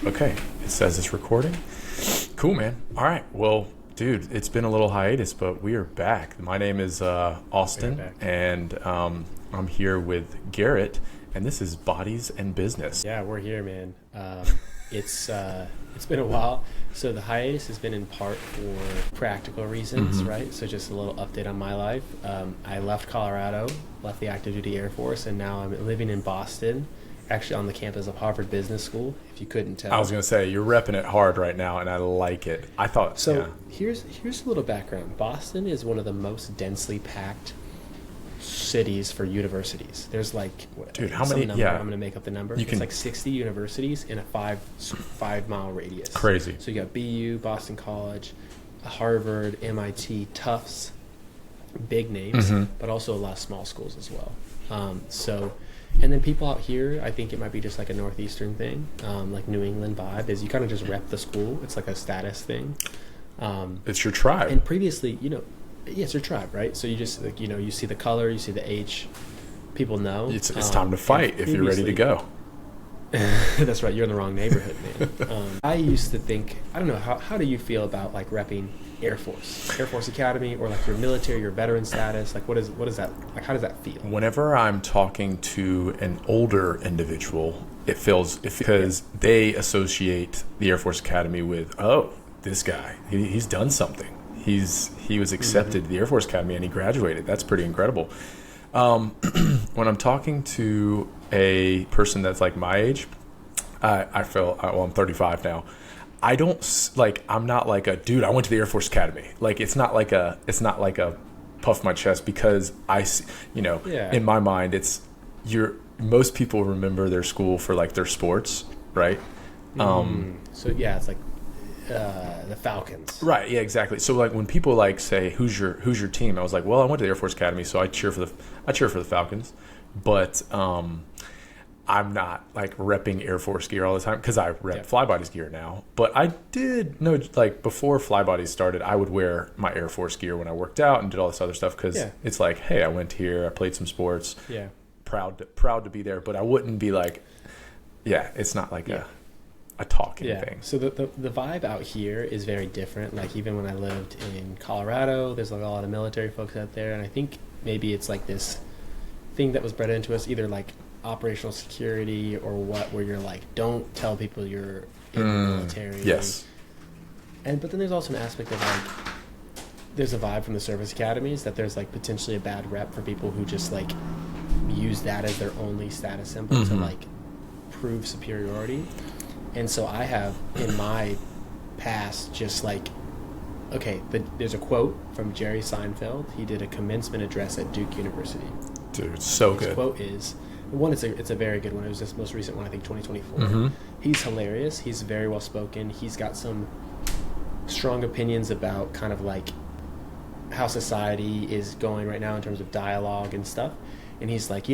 Okay, it says it's recording. Cool, man. All right. Well, dude, it's been a little hiatus, but we are back. My name is Austin, and I'm here with Garrett, and this is Bodies and Business. Yeah, we're here, man. It's been a while. So the hiatus has been in part for practical reasons, right? So just a little update on my life. I left Colorado, left the active duty Air Force, and now I'm living in Boston, actually on the campus of Harvard Business School, if you couldn't tell. I was going to say, you're repping it hard right now, and I like it. I thought, so. Yeah. Here's a little background. Boston is one of the most densely packed cities for universities. There's like, dude, how many? Number, yeah, I'm going to make up the number. It's like 60 universities in a 5-mile radius. Crazy. So you got BU, Boston College, Harvard, MIT, Tufts, big names, but also a lot of small schools as well. And then people out here, I think it might be just like a Northeastern thing, like New England vibe, is you kind of just rep the school. It's like a status thing. It's your tribe. And previously, it's your tribe, right? So you just, like, you see the color, you see the H, people know. It's time to fight if you're ready to go. That's right. You're in the wrong neighborhood, man. I used to think, I don't know, how do you feel about like repping Air Force Academy, or like your military, your veteran status? Like what is that, like how does that feel? Whenever I'm talking to an older individual, it feels, because they associate the Air Force Academy with, oh, this guy, he's done something. He was accepted to the Air Force Academy and he graduated. That's pretty incredible. When I'm talking to a person that's like my age, I feel, well, I'm 35 now. I'm not like a dude, I went to the Air Force Academy. Like, it's not like a puff my chest, because in my mind, most people remember their school for like their sports, right? So yeah, it's like the Falcons. Right. Yeah, exactly. So like when people like say, who's your team? I was like, well, I went to the Air Force Academy, so I cheer for the Falcons. But I'm not like repping Air Force gear all the time, because I rep Flybody's gear now. But I did know, like, before Flybody's started, I would wear my Air Force gear when I worked out and did all this other stuff, because it's like, hey, I went here, I played some sports. Yeah. Proud to be there, but I wouldn't be like, it's not like a talking thing. So the vibe out here is very different. Like, even when I lived in Colorado, there's like a lot of military folks out there, and I think maybe it's like this thing that was bred into us, either like operational security or what, where you're like, don't tell people you're in the military. Yes. But then there's also an aspect of like, there's a vibe from the service academies that there's like potentially a bad rep for people who just like use that as their only status symbol to like prove superiority. And so I have in my past just like, okay, there's a quote from Jerry Seinfeld. He did a commencement address at Duke University. Dude, so good. His quote is, one, it's a very good one. It was this most recent one, I think 2024. He's hilarious. He's very well spoken. He's got some strong opinions about kind of like how society is going right now in terms of dialogue and stuff. And he's like,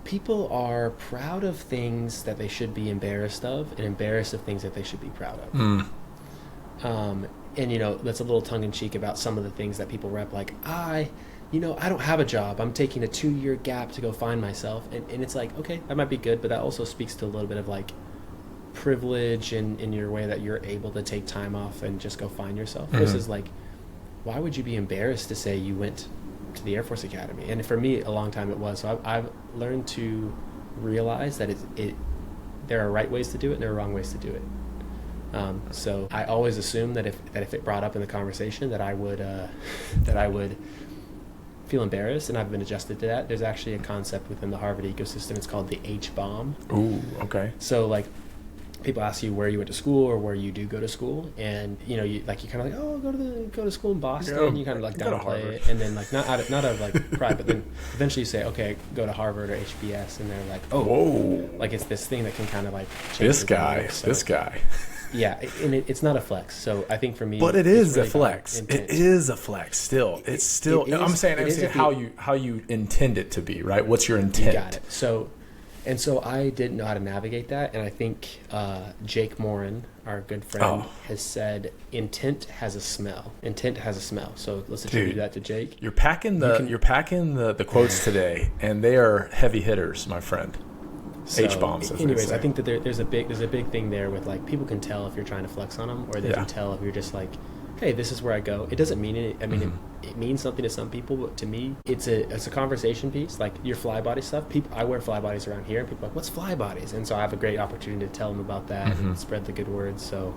people are proud of things that they should be embarrassed of, and embarrassed of things that they should be proud of. And that's a little tongue-in-cheek about some of the things that people rep, like, I don't have a job, I'm taking a 2-year gap to go find myself. And it's like, okay, that might be good, but that also speaks to a little bit of like privilege in your way that you're able to take time off and just go find yourself. Versus like, why would you be embarrassed to say you went to the Air Force Academy? And for me, a long time it was. So I've learned to realize that there are right ways to do it and there are wrong ways to do it. So I always assumed that if it brought up in the conversation that I would feel embarrassed, and I've been adjusted to that. There's actually a concept within the Harvard ecosystem. It's called the H-bomb. Ooh, okay. So like, people ask you where you went to school or where you do go to school, and you kind of like, oh, go to school in Boston. And you kind of like downplay it, and then like not out of like pride, but then eventually you say, okay, go to Harvard or HBS, and they're like, oh, whoa, like it's this thing that can kind of like change this guy. Yeah, and it's not a flex. So I think for me, but it is really a flex. It is a flex. Still, it's still. I'm saying how you intend it to be, right? What's your intent? You got it. So I didn't know how to navigate that, and I think Jake Morin, our good friend, has said intent has a smell. Intent has a smell. So let's attribute that to Jake. You're packing the quotes today, and they are heavy hitters, my friend. So, H-bombs. anyways, I think that there's a big thing there with like people can tell if you're trying to flex on them, or they can tell if you're just like, hey, this is where I go. It doesn't mean it. I mean, it means something to some people, but to me, it's a conversation piece. Like your fly body stuff. I wear fly bodies around here, and people are like, what's fly bodies? And so I have a great opportunity to tell them about that and spread the good word. So,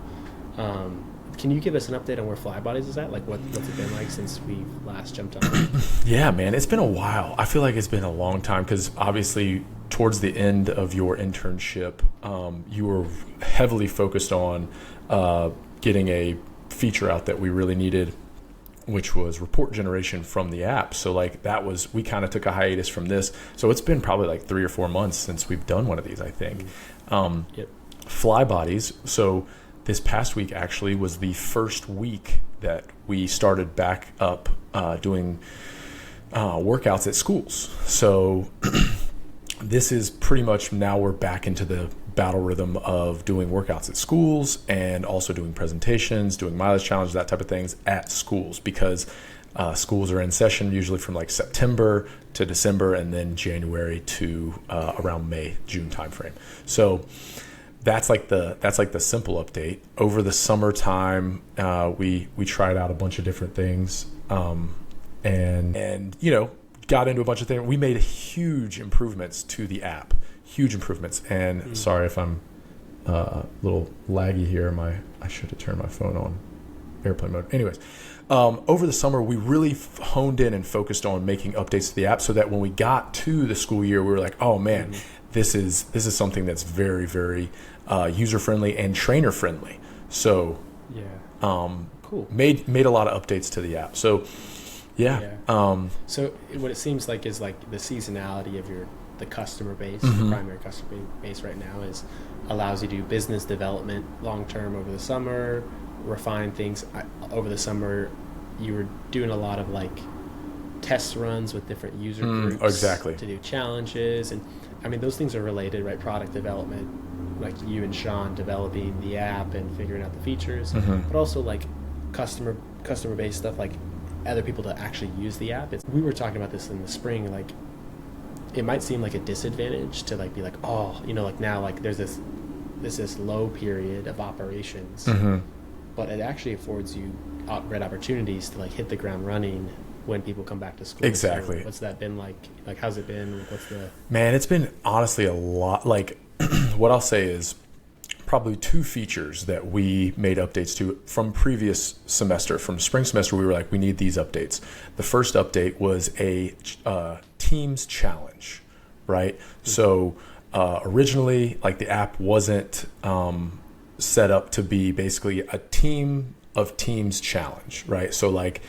can you give us an update on where fly bodies is at? Like what's it been like since we last jumped on? Yeah, man, it's been a while. I feel like it's been a long time because obviously towards the end of your internship, you were heavily focused on getting a feature out that we really needed, which was report generation from the app. So like we kind of took a hiatus from this. So it's been probably like 3 or 4 months since we've done one of these, I think. Fly bodies. So this past week actually was the first week that we started back up doing workouts at schools. So this is pretty much now we're back into the battle rhythm of doing workouts at schools and also doing presentations, doing mileage challenges, that type of things at schools, because schools are in session usually from like September to December and then January to around May, June timeframe. So that's like the simple update. Over the summertime, we tried out a bunch of different things, and got into a bunch of things. We made huge improvements to the app, huge improvements. And sorry if I'm a little laggy here. I should have turned my phone on airplane mode. Anyways, over the summer, we really honed in and focused on making updates to the app so that when we got to the school year, we were like, oh man, this is something that's very, very user-friendly and trainer-friendly. So cool. Made a lot of updates to the app. So so what it seems like is like the seasonality of the customer base, the primary customer base right now allows you to do business development long-term over the summer, refine things. Over the summer, you were doing a lot of like test runs with different user groups to do challenges. And I mean, those things are related, right? Product development, like you and Sean developing the app and figuring out the features, but also like customer base stuff, like other people to actually use the app. We were talking about this in the spring, like it might seem like a disadvantage to like be like, oh, like now like there's this low period of operations, but it actually affords you great opportunities to like hit the ground running when people come back to school. Exactly. So what's that been like? Like, how's it been? Man, it's been honestly a lot. Like what I'll say is probably 2 features that we made updates to from previous semester. From spring semester, we were like, we need these updates. The first update was a Teams challenge, right? So originally, like the app wasn't set up to be basically a team of teams challenge, right? So like,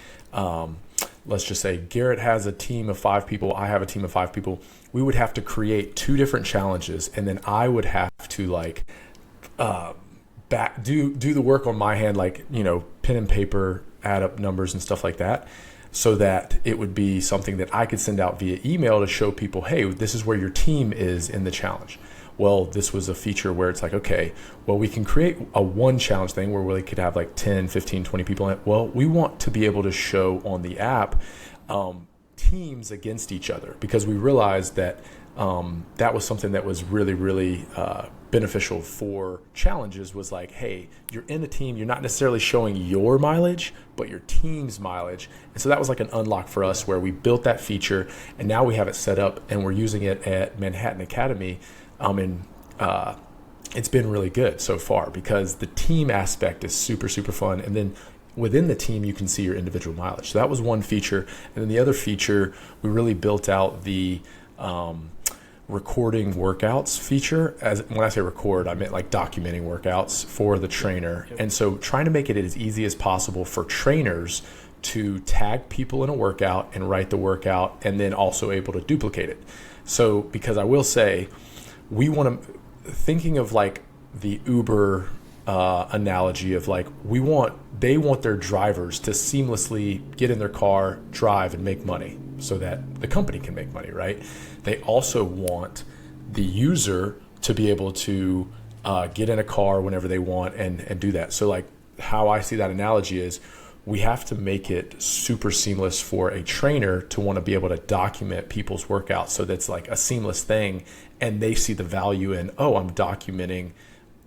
let's just say Garrett has a team of 5 people. I have a team of 5 people. We would have to create 2 different challenges, and then I would have to like do the work on my hand, like pen and paper, add up numbers and stuff like that, so that it would be something that I could send out via email to show people, hey, this is where your team is in the challenge. Well, this was a feature where it's like, okay, well, we can create a one challenge thing where we could have like 10, 15, 20 people in it. Well, we want to be able to show on the app teams against each other, because we realized that that was something that was really, really beneficial for challenges. Was like, hey, you're in a team, you're not necessarily showing your mileage, but your team's mileage. And so that was like an unlock for us, where we built that feature, and now we have it set up and we're using it at Manhattan Academy. And it's been really good so far, because the team aspect is super, super fun. And then within the team, you can see your individual mileage. So that was one feature. And then the other feature, we really built out the recording workouts feature. As when I say record, I meant like documenting workouts for the trainer. And so trying to make it as easy as possible for trainers to tag people in a workout and write the workout, and then also able to duplicate it. So, because I will say, we want to, thinking of like the Uber analogy of like, they want their drivers to seamlessly get in their car, drive, and make money so that the company can make money, right? They also want the user to be able to get in a car whenever they want and do that. So like how I see that analogy is, we have to make it super seamless for a trainer to want to be able to document people's workouts, so that's like a seamless thing, and they see the value in, oh, I'm documenting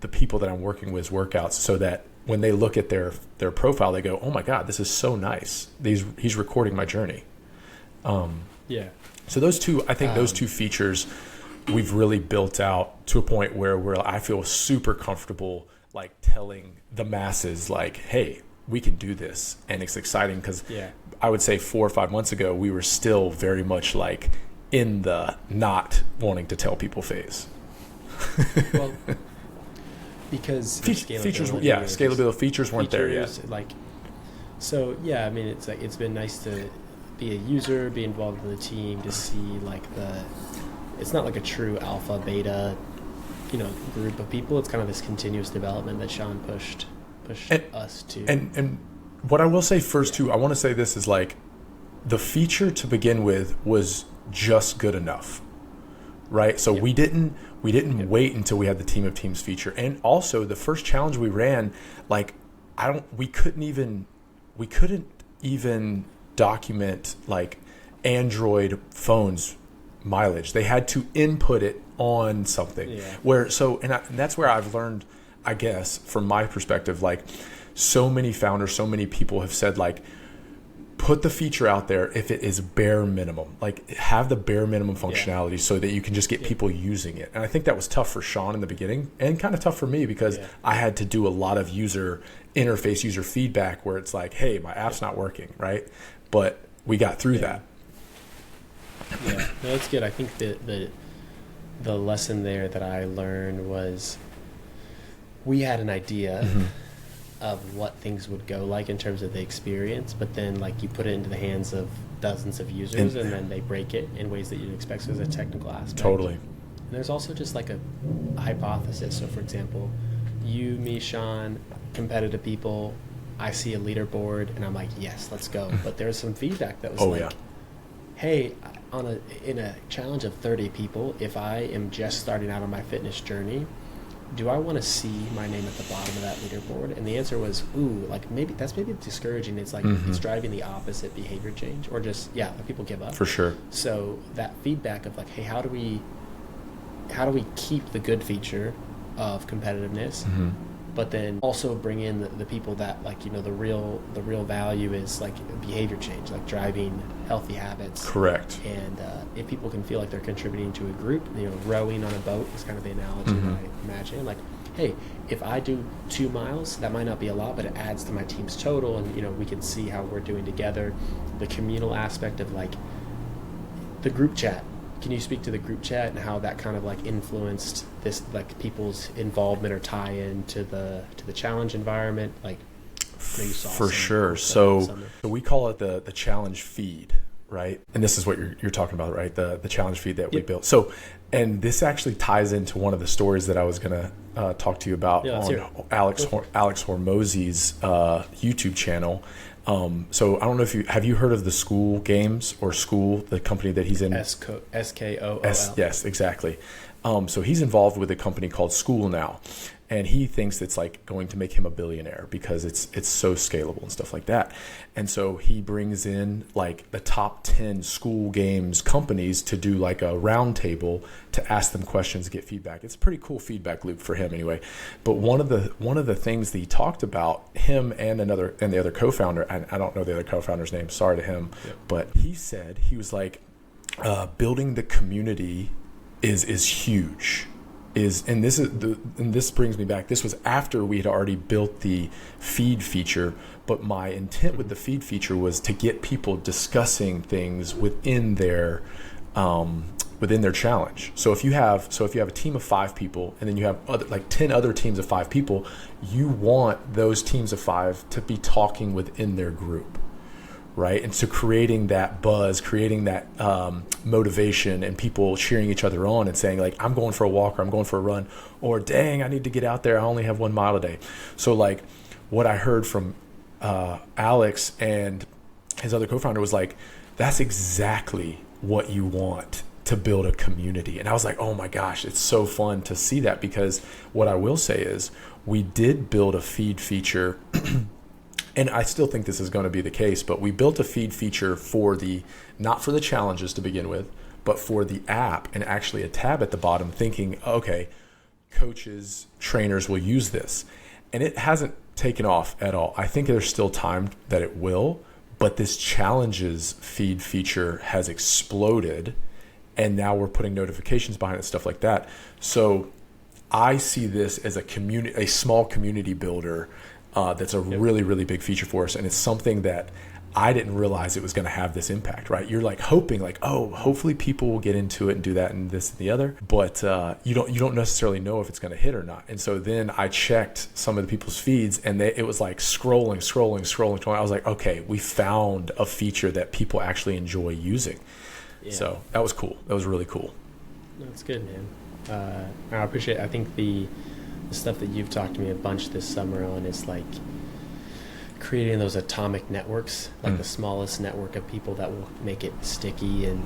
the people that I'm working with workouts, so that when they look at their profile, they go, oh my God, this is so nice. He's recording my journey. Yeah. So those two, I think those two features we've really built out to a point where I feel super comfortable like telling the masses like, hey, we can do this. And it's exciting because I would say 4 or 5 months ago, we were still very much like in the not wanting to tell people phase. Well, because features, scalability features weren't there yet. Like, so yeah, I mean, it's like it's been nice to be a user, be involved in the team, to see like it's not like a true alpha beta, group of people. It's kind of this continuous development that Sean pushed us to. And what I will say first too, I want to say this is like the feature to begin with was just good enough, right? So we didn't wait until we had the team of teams feature. And also the first challenge we ran, like we couldn't even document like Android phones mileage. They had to input it on something. And that's where I've learned, I guess, from my perspective, like so many founders, so many people have said like, put the feature out there if it is bare minimum, like have the bare minimum functionality so that you can just get people using it. And I think that was tough for Sean in the beginning and kind of tough for me because I had to do a lot of user interface, user feedback where it's like, hey, my app's not working, right? But we got through that. Yeah, no, that's good. I think the lesson there that I learned was we had an idea of what things would go like in terms of the experience, but then like you put it into the hands of dozens of users and then they break it in ways that you didn't expect. So there's a technical aspect. Totally. And there's also just like a hypothesis. So for example, you, me, Sean, competitive people, I see a leaderboard and I'm like, yes, let's go. But there's some feedback that was hey, in a challenge of 30 people, if I am just starting out on my fitness journey, do I want to see my name at the bottom of that leaderboard? And the answer was, like maybe discouraging. It's like it's driving the opposite behavior change, or just people give up. For sure. So that feedback of like, hey, how do we keep the good feature of competitiveness, but then also bring in the people that like the real value is like behavior change, like driving healthy habits. Correct. And if people can feel like they're contributing to a group, rowing on a boat is kind of the analogy that I imagine. Like, hey, if I do 2 miles, that might not be a lot, but it adds to my team's total, and we can see how we're doing together. The communal aspect of like the group chat. Can you speak to the group chat and how that kind of like influenced this, like people's involvement or tie-in to the challenge environment? Like, maybe you saw for sure. So we call it the challenge feed, right? And this is what you're talking about, right? The challenge feed that we built. So, and this actually ties into one of the stories that I was going to talk to you about on Alex Hormozy's YouTube channel. So I don't know if have you heard of the School Games or School, the company that he's in? SKOOL. Yes, exactly. So he's involved with a company called School now, and he thinks it's like going to make him a billionaire because it's so scalable and stuff like that. And so he brings in like the top 10 school games companies to do like a round table to ask them questions, get feedback. It's a pretty cool feedback loop for him anyway. But one of the things that he talked about, him and the other co-founder, I don't know the other co-founder's name, sorry to him, but he said, he was like, building the community is huge. And this brings me back. This was after we had already built the feed feature, but my intent with the feed feature was to get people discussing things within their challenge. So if you have a team of 5 people, and then you have 10 other teams of 5 people, you want those teams of 5 to be talking within their group. Right. And so creating that buzz, creating that motivation, and people cheering each other on and saying like, I'm going for a walk, or I'm going for a run, or dang, I need to get out there. I only have 1 mile a day. So like what I heard from Alex and his other co-founder was like, that's exactly what you want to build a community. And I was like, oh my gosh, it's so fun to see that, because what I will say is we did build a feed feature And I still think this is going to be the case, but we built a feed feature for not for the challenges to begin with, but for the app, and actually a tab at the bottom thinking, okay, coaches, trainers will use this. And it hasn't taken off at all. I think there's still time that it will, but this challenges feed feature has exploded, and now we're putting notifications behind it, stuff like that. So I see this as a small community builder that's a really, really big feature for us. And it's something that I didn't realize it was going to have this impact, right? You're like hoping like, oh, hopefully people will get into it and do that and this and the other. But you don't necessarily know if it's going to hit or not. And so then I checked some of the people's feeds, and it was like scrolling. I was like, okay, we found a feature that people actually enjoy using. Yeah. So that was cool. That was really cool. That's good, man. I appreciate it. I think the stuff that you've talked to me a bunch this summer on is like creating those atomic networks, like the smallest network of people that will make it sticky, and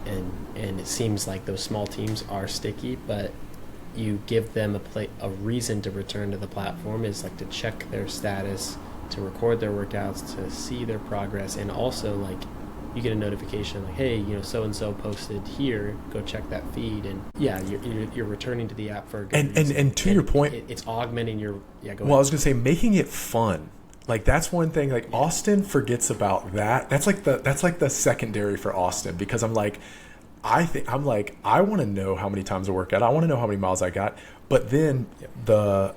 it seems like those small teams are sticky, but you give them a reason to return to the platform, is like to check their status, to record their workouts, to see their progress, and also like you get a notification like, hey, so and so posted here, go check that feed. And yeah, you're returning to the app for a good reason. And to your point, it's augmenting your go ahead. Well, I was gonna say, making it fun. Like that's one thing. Like Austin forgets about that. That's like the secondary for Austin, because I want to know how many times I work out. I want to know how many miles I got. But then the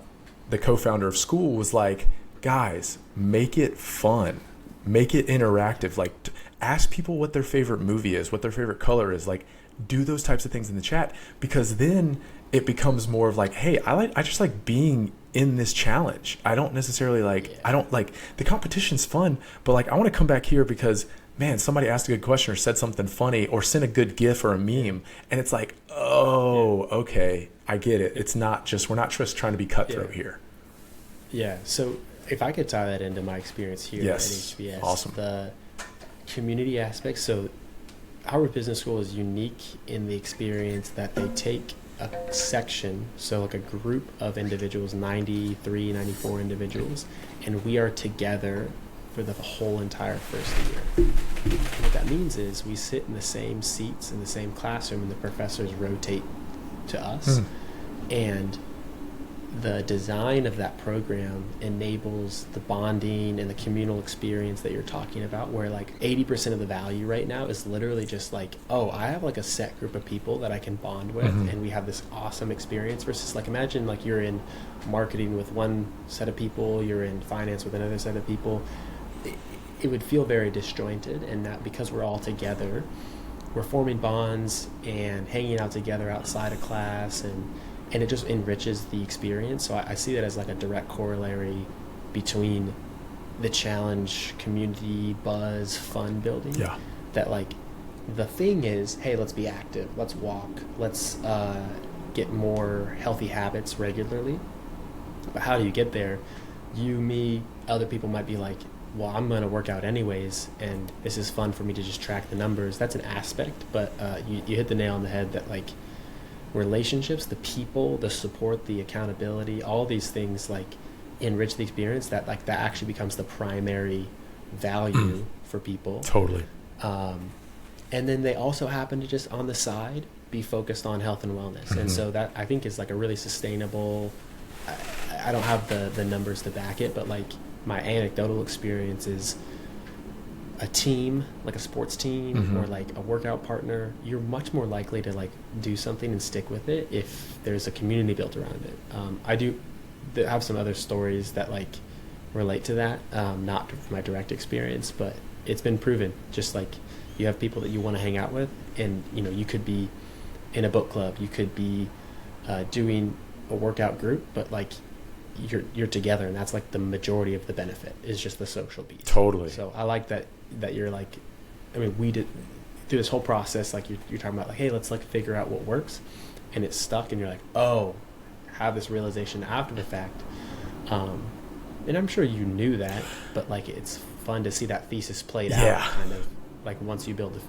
co-founder of school was like, guys, make it fun, make it interactive. Like ask people what their favorite movie is, what their favorite color is. Like do those types of things in the chat, because then it becomes more of like, hey, I just like being in this challenge. I don't necessarily I don't like the competition's fun, but like I want to come back here because man, somebody asked a good question or said something funny or sent a good GIF or a meme, and it's like, oh, okay, I get it. We're not just trying to be cutthroat here. Yeah. So if I could tie that into my experience here at HBS, awesome. The community aspect. So Harvard Business School is unique in the experience that they take a section, so like a group of individuals, 93, 94 individuals, and we are together for the whole entire first year. What that means is we sit in the same seats in the same classroom, and the professors rotate to us. And the design of that program enables the bonding and the communal experience that you're talking about, where like 80% of the value right now is literally just like, oh, I have like a set group of people that I can bond with, and we have this awesome experience, versus like imagine like you're in marketing with one set of people, you're in finance with another set of people. It would feel very disjointed, and that because we're all together, we're forming bonds and hanging out together outside of class, and it just enriches the experience. So I see that as like a direct corollary between the challenge, community, buzz, fun building. Yeah. That like the thing is, hey, let's be active, let's walk, let's get more healthy habits regularly. But how do you get there? You, me, other people might be like, well, I'm going to work out anyways, and this is fun for me to just track the numbers. That's an aspect, but you hit the nail on the head that like relationships, the people, the support, the accountability, all these things like enrich the experience, that like that actually becomes the primary value for people. Totally. And then they also happen to just on the side be focused on health and wellness. And so that I think is like a really sustainable, I don't have the numbers to back it, but like my anecdotal experience is a team, like a sports team or like a workout partner, you're much more likely to like do something and stick with it if there's a community built around it. I do have some other stories that like relate to that, not from my direct experience, but it's been proven. Just like you have people that you want to hang out with, and you could be in a book club, you could be doing a workout group, but like you're together, and that's like the majority of the benefit is just the social piece. Totally. So I like that you're like, I mean, we did through this whole process, like you're talking about like, hey, let's like figure out what works, and it's stuck, and you're like, oh, have this realization after the fact. And I'm sure you knew that, but like it's fun to see that thesis played out kind of like once you build the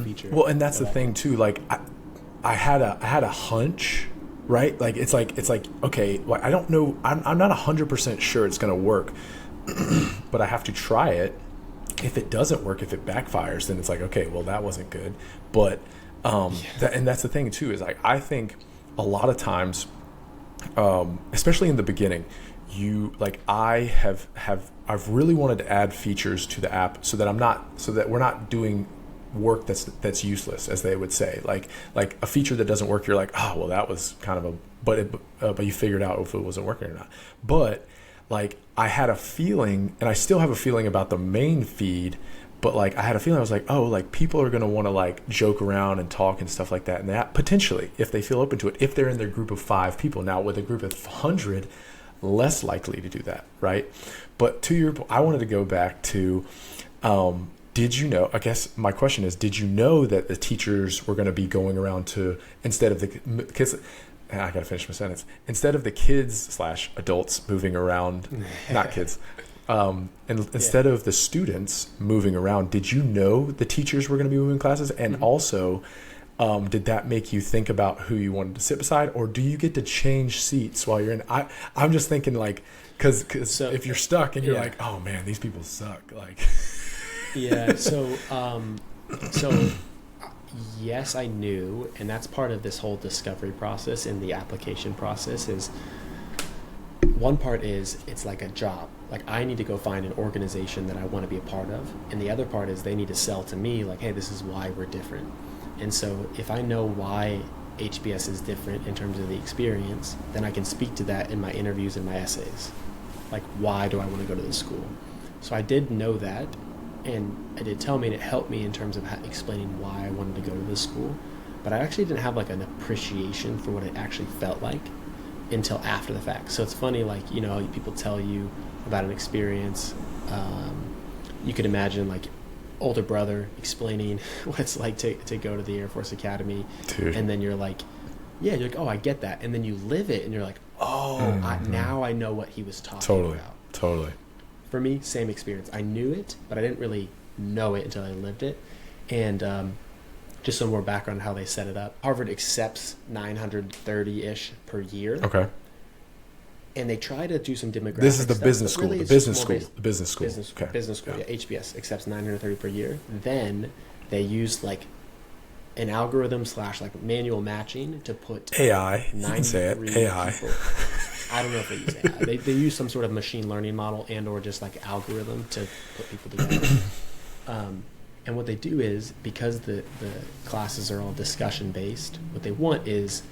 feature. Well, and that's the thing too, like I had a hunch, right? Like it's like okay, well, I don't know, I'm not 100% sure it's going to work, but I have to try it. If it doesn't work, if it backfires, then it's like, okay, well, that wasn't good. But and that's the thing too, is like, I think a lot of times, especially in the beginning, I've really wanted to add features to the app so that we're not doing work that's useless, as they would say. Like a feature that doesn't work, you're like, oh, well, that was kind of but you figured out if it wasn't working or not. But like, I had a feeling, and I still have a feeling about the main feed, but like, I had a feeling, I was like, oh, like, people are going to want to like joke around and talk and stuff like that. And that potentially, if they feel open to it, if they're in their group of 5 people. Now with a group of 100, less likely to do that, right? But to your point, I wanted to go back to, did you know, I guess my question is, did you know that the teachers were going to be going around to, instead of the kids, I gotta finish my sentence, instead of the kids / adults moving around, not kids, and instead of the students moving around, did you know the teachers were going to be moving classes? And also, did that make you think about who you wanted to sit beside, or do you get to change seats while you're in? I'm just thinking, like, because if you're stuck and you're like, oh man, these people suck, like. So yes, I knew, and that's part of this whole discovery process and the application process. Is one part is, it's like a job. Like, I need to go find an organization that I want to be a part of, and the other part is they need to sell to me, like, hey, this is why we're different. And so if I know why HBS is different in terms of the experience, then I can speak to that in my interviews and my essays. Like, why do I want to go to this school? So I did know that, and it did tell me, and it helped me in terms of explaining why I wanted to go to this school. But I actually didn't have like an appreciation for what it actually felt like until after the fact. So it's funny, like, you know, people tell you about an experience. You could imagine like older brother explaining what it's like to go to the Air Force Academy. Dude. And then you're like, you're like, oh, I get that. And then you live it and you're like, oh, now I know what he was talking about. Totally. For me, same experience. I knew it, but I didn't really know it until I lived it. And just some more background on how they set it up. Harvard accepts 930-ish per year. Okay. And they try to do some demographic This is the stuff, business school. really The business school. Okay. Business school. Yeah, HBS accepts 930 per year. Then they use like an algorithm / like manual matching to put AI. You can say it. AI. People. I don't know if they use AI. They use some sort of machine learning model and or just like algorithm to put people together. And what they do is, because the classes are all discussion based, what they want is,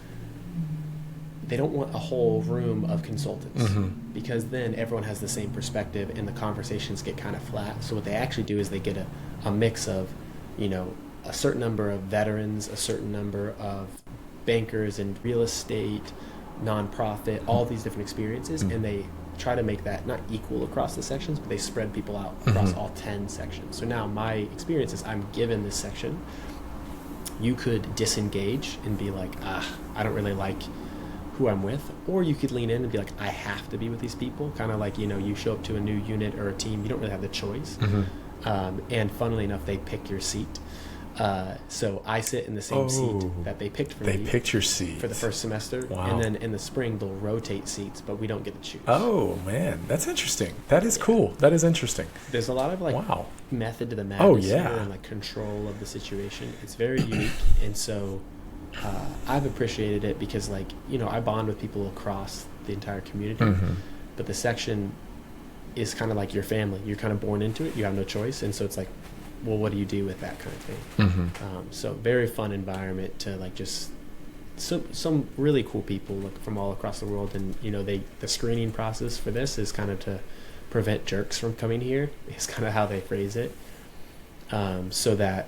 they don't want a whole room of consultants, because then everyone has the same perspective and the conversations get kind of flat. So what they actually do is they get a mix of, you know, a certain number of veterans, a certain number of bankers in real estate, nonprofit, all these different experiences, and they try to make that not equal across the sections, but they spread people out across all 10 sections. So now my experience is, I'm given this section. You could disengage and be like, I don't really like who I'm with, or you could lean in and be like, I have to be with these people. Kind of like, you know, you show up to a new unit or a team, you don't really have the choice. And funnily enough, they pick your seat. So I sit in the same seat that they picked for me. They picked your seat for the first semester. Wow. And then in the spring, they'll rotate seats, but we don't get to choose. Oh, man. That's interesting. That is cool. That is interesting. There's a lot of like method to the madness. Oh, yeah. And like control of the situation. It's very unique. And so I've appreciated it because, like, you know, I bond with people across the entire community, but the section is kind of like your family. You're kind of born into it. You have no choice. And so it's like, well, what do you do with that kind of thing? So very fun environment to like just some really cool people like from all across the world. And, you know, the screening process for this is kind of to prevent jerks from coming here, is kind of how they phrase it. So that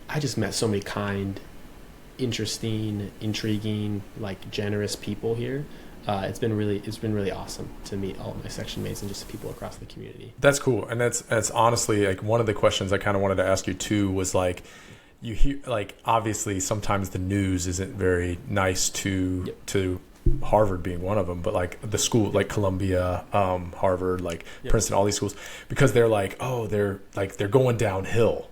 I just met so many kind, interesting, intriguing, like generous people here. It's been really awesome to meet all of my section mates and just people across the community. That's cool. And that's honestly like one of the questions I kind of wanted to ask you too, was like, you hear, like, obviously sometimes the news isn't very nice to Harvard being one of them, but like the school, like Columbia, Harvard, like Princeton, all these schools, because they're like, oh, they're going downhill.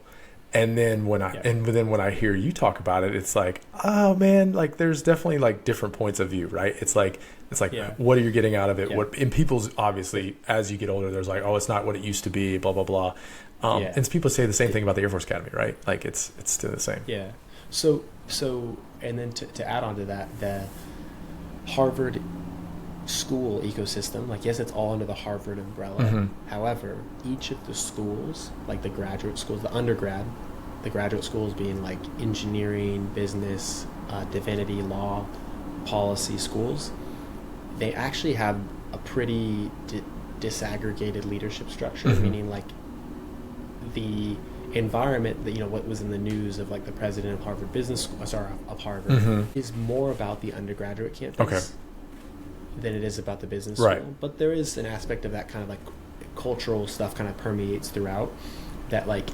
And then when I hear you talk about it, it's like, oh man, like there's definitely like different points of view, right? It's like It's like, Yeah. what are you getting out of it? Yeah. What in people's, obviously, as you get older, there's like, oh, it's not what it used to be, blah, blah, blah. And people say the same thing about the Air Force Academy, right? Like it's still the same. Yeah. So, and then to add on to that, the Harvard school ecosystem, like, yes, it's all under the Harvard umbrella. Mm-hmm. However, each of the schools, like the graduate schools, the graduate schools being like engineering, business, divinity, law, policy schools, they actually have a pretty disaggregated leadership structure, Mm-hmm. meaning like the environment that, what was in the news of like the president of Harvard Business School, of Harvard, Mm-hmm. is more about the undergraduate campus than it is about the business Right. school. But there is an aspect of that kind of like cultural stuff kind of permeates throughout that, like,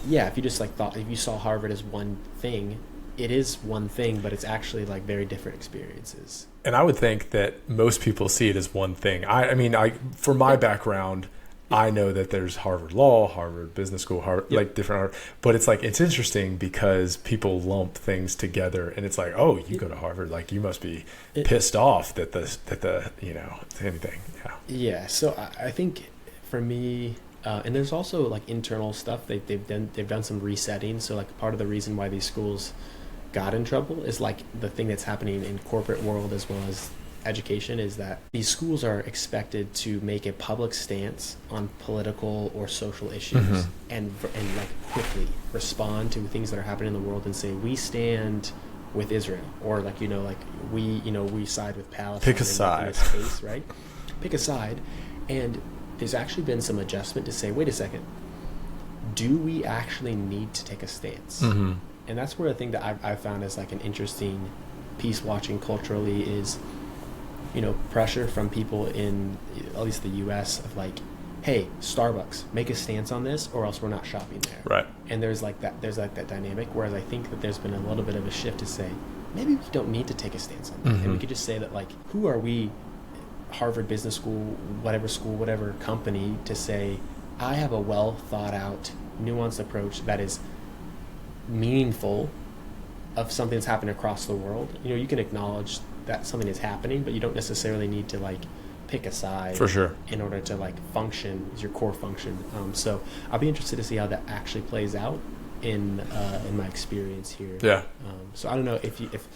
yeah, if you just like if you saw Harvard as one thing, it is one thing, but it's actually like very different experiences. And I would think that most people see it as one thing. I mean, for my background, I know that there's Harvard Law, Harvard Business School, Harvard, like different, but it's like, it's interesting because people lump things together, and it's like, oh, you go to Harvard, like you must be pissed off that the anything. Yeah. Yeah. So I think for me, and there's also like internal stuff they've done some resetting. So like part of the reason why these schools got in trouble is like the thing that's happening in corporate world as well as education is that these schools are expected to make a public stance on political or social issues and like quickly respond to things that are happening in the world and say, we stand with Israel, or like, we side with Palestine. Pick a side. In this case, right? Pick a side. And there's actually been some adjustment to say, wait a second, do we actually need to take a stance? Mm-hmm. And that's where I think that I've found as like an interesting piece watching culturally is, pressure from people in at least the US of like, hey, Starbucks, make a stance on this or else we're not shopping there. Right. And there's like that dynamic, whereas I think that there's been a little bit of a shift to say, maybe we don't need to take a stance on that. Mm-hmm. And we could just say that, like, who are we, Harvard Business School, whatever company, to say, I have a well thought out, nuanced approach that is meaningful of something that's happening across the world. You can acknowledge that something is happening, but you don't necessarily need to like pick a side For sure. in order to like function as your core function. So I'll be interested to see how that actually plays out in my experience here. Yeah. So I don't know if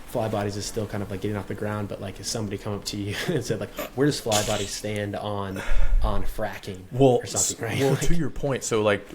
Fly Bodies is still kind of like getting off the ground, but like if somebody come up to you and said like, where does Fly Bodies stand on fracking or something, right? Well, to your point, so like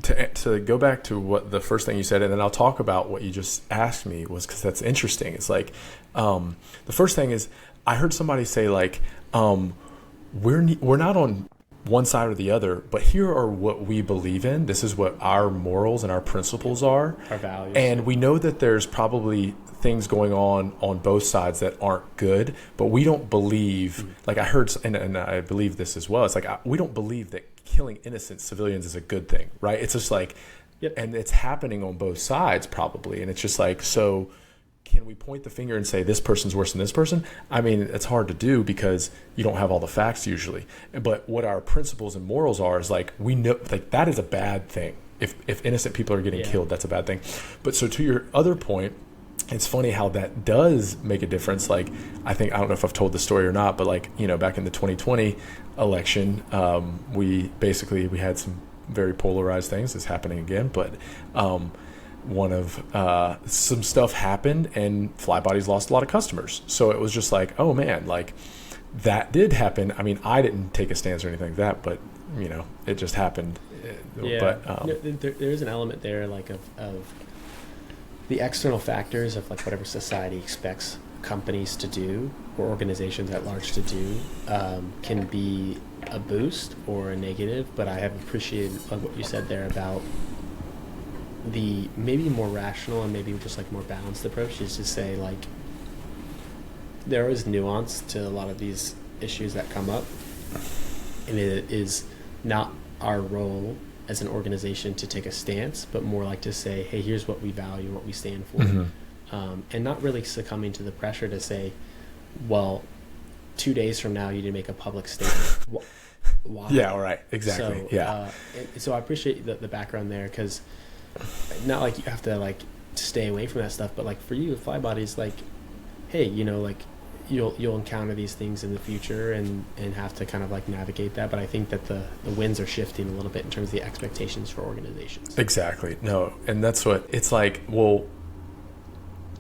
to go back to what the first thing you said, and then I'll talk about what you just asked me, was because that's interesting. It's like the first thing is I heard somebody say like we're not on one side or the other, but here are what we believe in. This is what our morals and our principles are, Our values. and we know that there's probably things going on both sides that aren't good, but we don't believe, like I heard, and I believe this as well, it's like we don't believe that killing innocent civilians is a good thing, right? It's just like, and it's happening on both sides probably, and it's just like, so can we point the finger and say this person's worse than this person? I mean, it's hard to do because you don't have all the facts usually, but what our principles and morals are is like, we know like that is a bad thing. If innocent people are getting killed, that's a bad thing. But so to your other point, it's funny how that does make a difference. Like, I don't know if I've told the story or not, but like, back in the 2020 election, we had some very polarized things. It's happening again, but one of some stuff happened and Fly Bodies lost a lot of customers. So it was just like, oh man, like that did happen. I mean, I didn't take a stance or anything like that, but it just happened. Yeah, but there is an element there, like of the external factors of like whatever society expects companies to do or organizations at large to do can be a boost or a negative. But I have appreciated what you said there about the maybe more rational and maybe just like more balanced approach is to say like there is nuance to a lot of these issues that come up, and it is not our role as an organization to take a stance, but more like to say, hey, here's what we value, what we stand for. And not really succumbing to the pressure to say, well, 2 days from now you need to make a public statement. Why? Yeah, all right, exactly. So, so I appreciate the background there, because not like you have to like stay away from that stuff, but like for you, Fly Bodies, like, hey, like you'll encounter these things in the future and have to kind of like navigate that. But I think that the winds are shifting a little bit in terms of the expectations for organizations. Exactly. No, and that's what it's like. Well,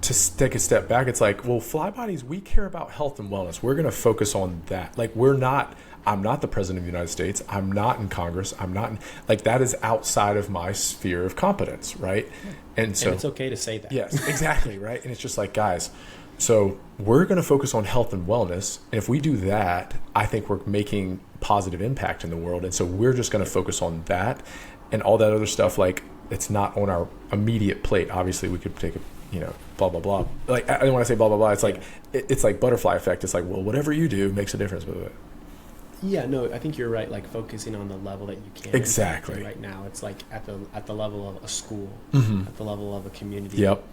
to take a step back, it's like, well, Fly Bodies, we care about health and wellness. We're going to focus on that. Like, I'm not the president of the United States. I'm not in Congress. I'm not in, like, that is outside of my sphere of competence, right? And so, and it's okay to say that. Yes, exactly, right? And it's just like, guys, so we're going to focus on health and wellness. And if we do that, I think we're making positive impact in the world. And so we're just going to focus on that, and all that other stuff, like, it's not on our immediate plate. Obviously, we could take a, blah, blah, blah. Like, I don't want to say blah, blah, blah. It's like, it's like butterfly effect. It's like, well, whatever you do makes a difference with it. Yeah, no, I think you're right. Like, focusing on the level that you can. Exactly. Right now, it's like at the level of a school, Mm-hmm. at the level of a community. Yep.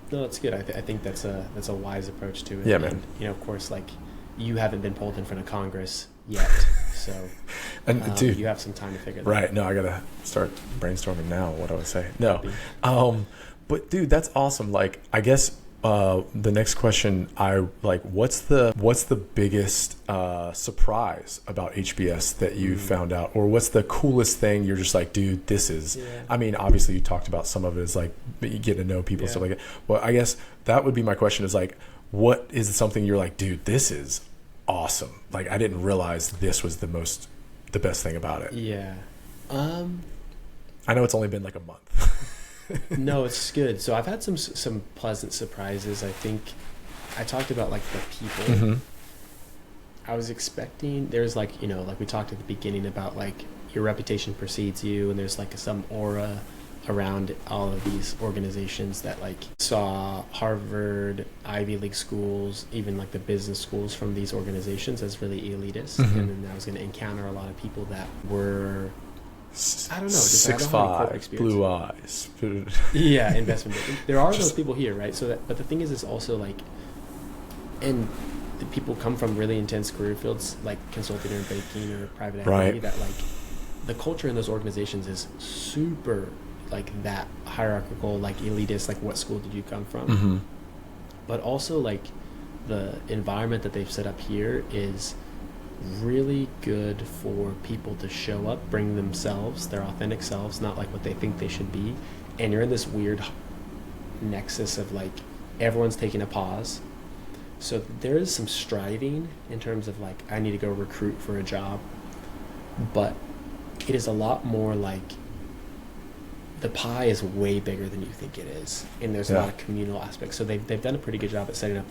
No, it's good. I think that's a wise approach to it. Yeah, man. And, of course, like, you haven't been pulled in front of Congress yet, so And dude, you have some time to figure that out. right? No, I gotta start brainstorming now. What do I say? No, but dude, that's awesome. Like, I guess the next question, what's the biggest surprise about HBS that you found out, or what's the coolest thing you're just like, dude, this is? Yeah. I mean, obviously you talked about some of it, is like you get to know people, Yeah. stuff like that. Well, I guess that would be my question, is like, what is something you're like, dude, this is awesome. Like, I didn't realize this was the best thing about it. Yeah. I know it's only been like a month. No, it's good. So I've had some pleasant surprises. I think I talked about like the people. Mm-hmm. I was expecting, there's like, like we talked at the beginning about like your reputation precedes you, and there's like some aura around all of these organizations that like saw Harvard, Ivy League schools, even like the business schools from these organizations as really elitist. Mm-hmm. And then I was going to encounter a lot of people that were, I don't know, just 6'5", blue eyes. yeah, investment banking. There are those people here, right? So but the thing is, it's also like, and the people come from really intense career fields like consulting or banking or private equity, Right. that like the culture in those organizations is super like that hierarchical, like elitist, like what school did you come from? Mm-hmm. But also like the environment that they've set up here is really good for people to show up, bring themselves, their authentic selves, not like what they think they should be. And you're in this weird nexus of like everyone's taking a pause. So there is some striving in terms of like, I need to go recruit for a job, but it is a lot more like the pie is way bigger than you think it is, and there's a lot of communal aspects. So they've done a pretty good job at setting up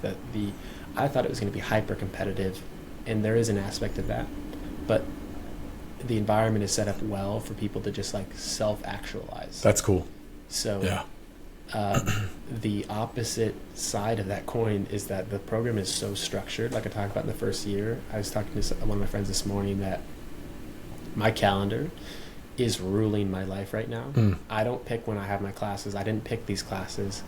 I thought it was going to be hyper competitive, and there is an aspect of that, but the environment is set up well for people to just like self-actualize. That's cool. So Yeah. the opposite side of that coin is that the program is so structured. Like I talked about in the first year, I was talking to one of my friends this morning that my calendar is ruling my life right now. I don't pick when I have my classes. I didn't pick these classes,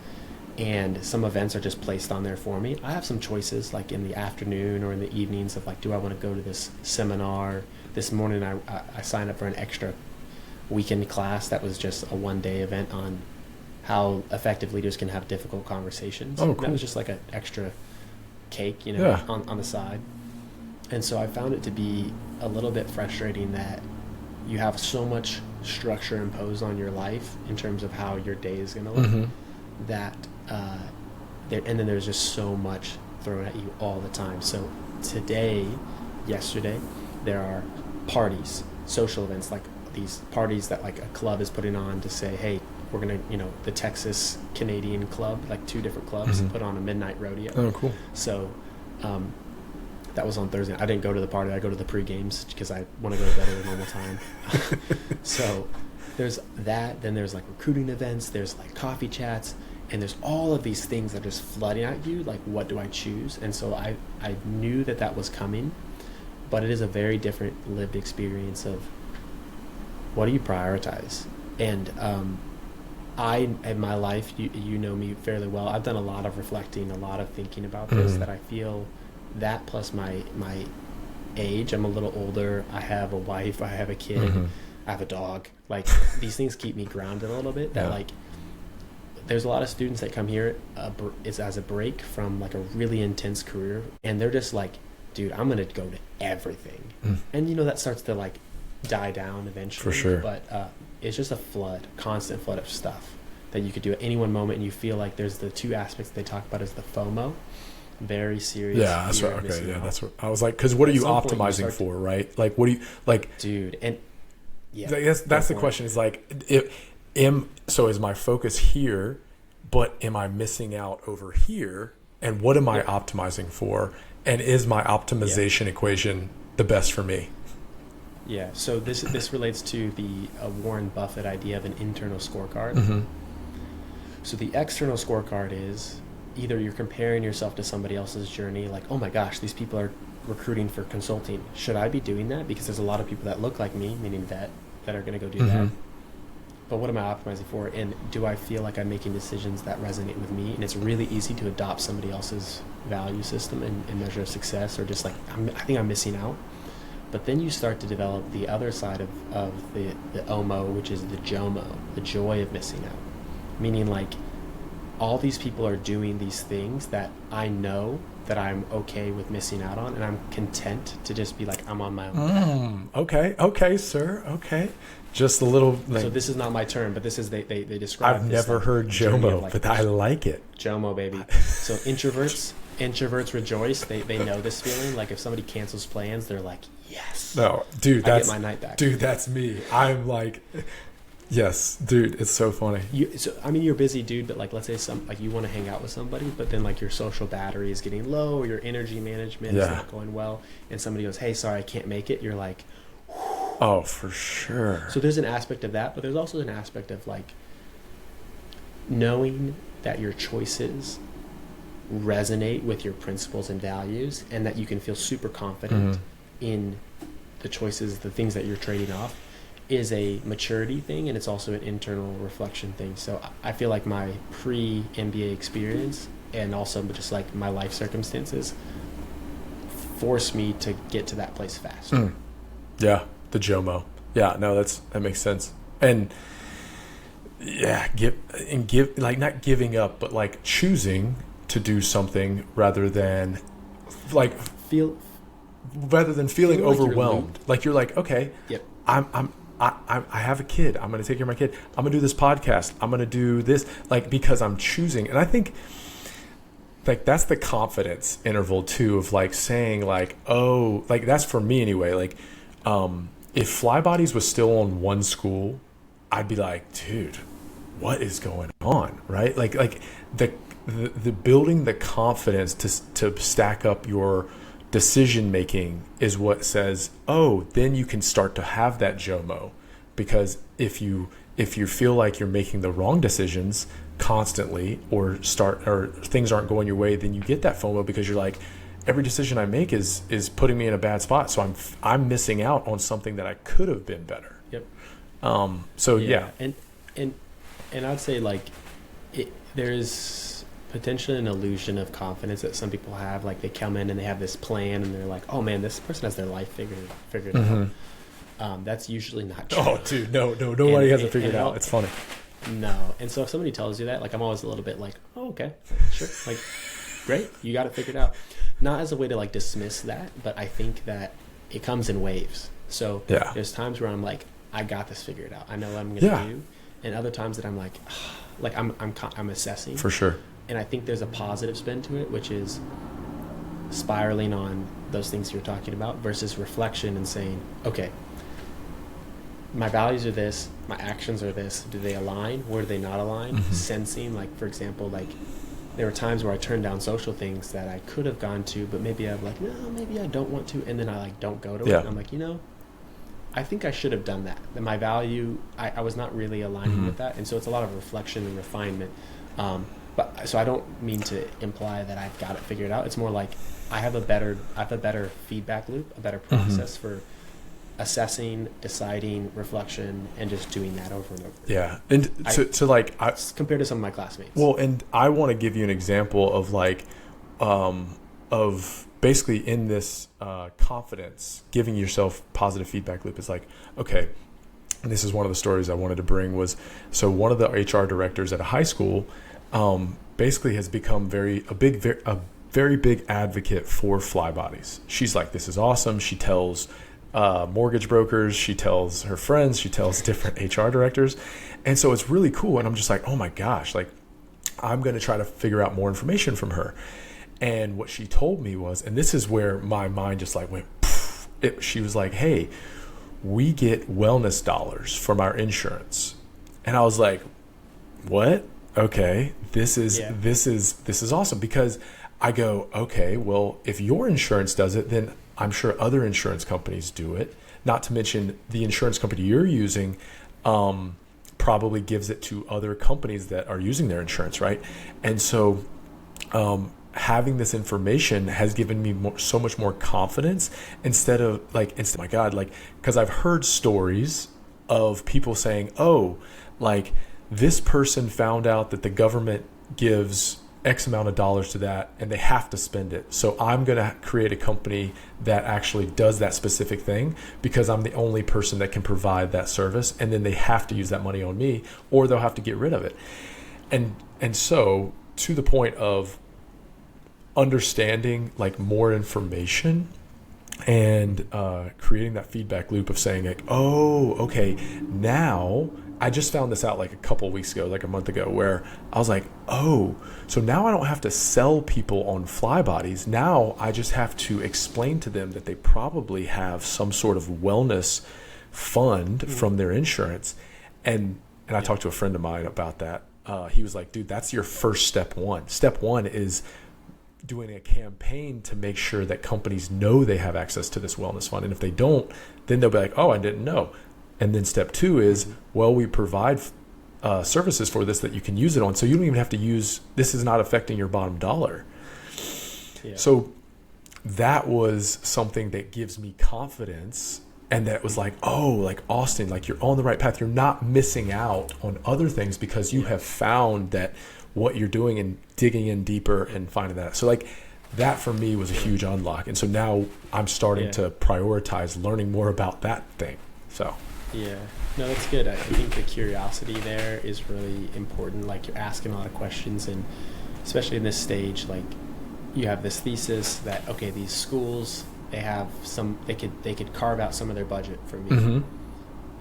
and some events are just placed on there for me. I have some choices like in the afternoon or in the evenings of like, do I want to go to this seminar? This morning I signed up for an extra weekend class that was just a one-day event on how effective leaders can have difficult conversations. Oh, cool. And that was just like an extra cake, on the side. And so I found it to be a little bit frustrating that you have so much structure imposed on your life in terms of how your day is going to look, Mm-hmm. that and then there's just so much thrown at you all the time. So yesterday, there are parties, social events, like these parties that like a club is putting on to say, hey, we're going to, the Texas Canadian club, like two different clubs, Mm-hmm. put on a midnight rodeo. Oh, cool. So that was on Thursday. I didn't go to the party. I go to the pre-games because I want to go to bed at a normal time. So there's that. Then there's like recruiting events. There's like coffee chats. And there's all of these things that are just flooding at you. Like, what do I choose? And so I knew that was coming. But it is a very different lived experience of what do you prioritize? And in my life, you know me fairly well. I've done a lot of reflecting, a lot of thinking about this, Mm-hmm. that I feel that plus my age, I'm a little older. I have a wife. I have a kid. Mm-hmm. I have a dog. Like, these things keep me grounded a little bit. That like there's a lot of students that come here it's as a break from like a really intense career, and they're just like, dude, I'm gonna go to everything. And that starts to like die down eventually, for sure. But it's just a constant flood of stuff that you could do at any one moment, and you feel like there's the two aspects they talk about is the FOMO, very serious. Yeah, that's right. Okay, yeah, that's what I was like. Because what are you optimizing for, right? Like, what do you like, dude? And yeah, that's the question. Is like, is my focus here, but am I missing out over here? And what am I optimizing for? And is my optimization equation the best for me? Yeah. So this relates to the Warren Buffett idea of an internal scorecard. Mm-hmm. So the external scorecard is either you're comparing yourself to somebody else's journey, like, oh my gosh, these people are recruiting for consulting. Should I be doing that? Because there's a lot of people that look like me, meaning that are going to go do that. But what am I optimizing for? And do I feel like I'm making decisions that resonate with me? And it's really easy to adopt somebody else's value system and measure of success, or just like, I think I'm missing out. But then you start to develop the other side of the OMO, which is the JOMO, the joy of missing out. Meaning like, all these people are doing these things that I know that I'm okay with missing out on, and I'm content to just be like, I'm on my own. Okay, sir. Okay. Just a little. Like, so this is not my term, but this is they describe. I've never heard JOMO, like, but I like it. JOMO, baby. So introverts rejoice. They know this feeling. Like if somebody cancels plans, they're like, yes. No, dude, I get my night back. Dude, that's me. I'm like, yes, dude, it's so funny. You're busy, dude, but like, let's say you want to hang out with somebody, but then like your social battery is getting low, or your energy management is not going well, and somebody goes, hey, sorry, I can't make it. You're like, oh, for sure. So there's an aspect of that, but there's also an aspect of like knowing that your choices resonate with your principles and values, and that you can feel super confident in the choices, the things that you're trading off, is a maturity thing, and it's also an internal reflection thing. So I feel like my pre-MBA experience, and also just like my life circumstances, forced me to get to that place faster. Yeah, the JOMO. Yeah, no, that makes sense. And give like, not giving up, but like choosing to do something rather than like feeling overwhelmed. Like you're like, okay, I have a kid. I'm going to take care of my kid. I'm going to do this podcast. I'm going to do this, like, because I'm choosing. And I think like that's the confidence interval too, of like saying like, oh, like that's for me anyway. Like, if Flybodies was still on one school, I'd be like, dude, what is going on? Right. Like the building the confidence to stack up your decision making is what says, oh, then you can start to have that JOMO. Because if you feel like you're making the wrong decisions constantly, or things aren't going your way, then you get that FOMO, because you're like, every decision I make is putting me in a bad spot, so I'm missing out on something that I could have been better. Yep. And I'd say like there's potentially an illusion of confidence that some people have. Like they come in and they have this plan, and they're like, oh man, this person has their life figured out. That's usually not true. Oh, dude, no, nobody has it figured out. It's funny. No. And so if somebody tells you that, like, I'm always a little bit like, oh, okay, sure. Like, great, you got it figured out. Not as a way to like dismiss that, but I think that it comes in waves. So there's times where I'm like, I got this figured out. I know what I'm going to do. And other times that I'm like I'm assessing. For sure. And I think there's a positive spin to it, which is spiraling on those things you're talking about versus reflection and saying, okay, my values are this, my actions are this. Do they align? Where do they not align? Sensing, like, for example, like there were times where I turned down social things that I could have gone to, but maybe I'm like, no, maybe I don't want to. And then I like don't go to it. And I'm like, I think I should have done that. And my value, I was not really aligning with that. And so it's a lot of reflection and refinement. But so I don't mean to imply that I've got it figured out. It's more like I have a better feedback loop, a better process for assessing, deciding, reflection, and just doing that over and over. Yeah, and compared to some of my classmates. Well, and I want to give you an example of like, of basically in this confidence, giving yourself positive feedback loop is like, okay, and this is one of the stories I wanted to bring, was so one of the HR directors at a high school basically has become a very big advocate for fly bodies. She's like, this is awesome. She tells mortgage brokers, she tells her friends, she tells different HR directors. And so it's really cool. And I'm just like, oh my gosh, like I'm going to try to figure out more information from her. And what she told me was, and this is where my mind just like went, she was like, hey, we get wellness dollars from our insurance. And I was like, what? Okay, this is awesome, because I go, okay, well, if your insurance does it, then I'm sure other insurance companies do it. Not to mention the insurance company you're using probably gives it to other companies that are using their insurance, right? And so having this information has given me so much more confidence instead of my God, like, because I've heard stories of people saying, oh, like this person found out that the government gives X amount of dollars to that and they have to spend it. So I'm going to create a company that actually does that specific thing because I'm the only person that can provide that service. And then they have to use that money on me, or they'll have to get rid of it. And so to the point of understanding like more information and creating that feedback loop of saying like, oh, okay, now I just found this out like a couple weeks ago, like a month ago, where I was like, oh, so now I don't have to sell people on fly bodies. Now I just have to explain to them that they probably have some sort of wellness fund from their insurance. And I talked to a friend of mine about that. He was like, dude, that's your first step one. Step one is doing a campaign to make sure that companies know they have access to this wellness fund. And if they don't, then they'll be like, oh, I didn't know. And then step two is, well, we provide services for this that you can use it on. So you don't even have to use, this is not affecting your bottom dollar. Yeah. So that was something that gives me confidence. And that was like, oh, like Austin, like you're on the right path. You're not missing out on other things because you have found that what you're doing and digging in deeper and finding that. So like that for me was a huge unlock. And so now I'm starting to prioritize learning more about that thing. So. Yeah, no, that's good. I think the curiosity there is really important. Like you're asking a lot of questions, and especially in this stage, like you have this thesis that, okay, these schools, they have they could carve out some of their budget for me. Mm-hmm.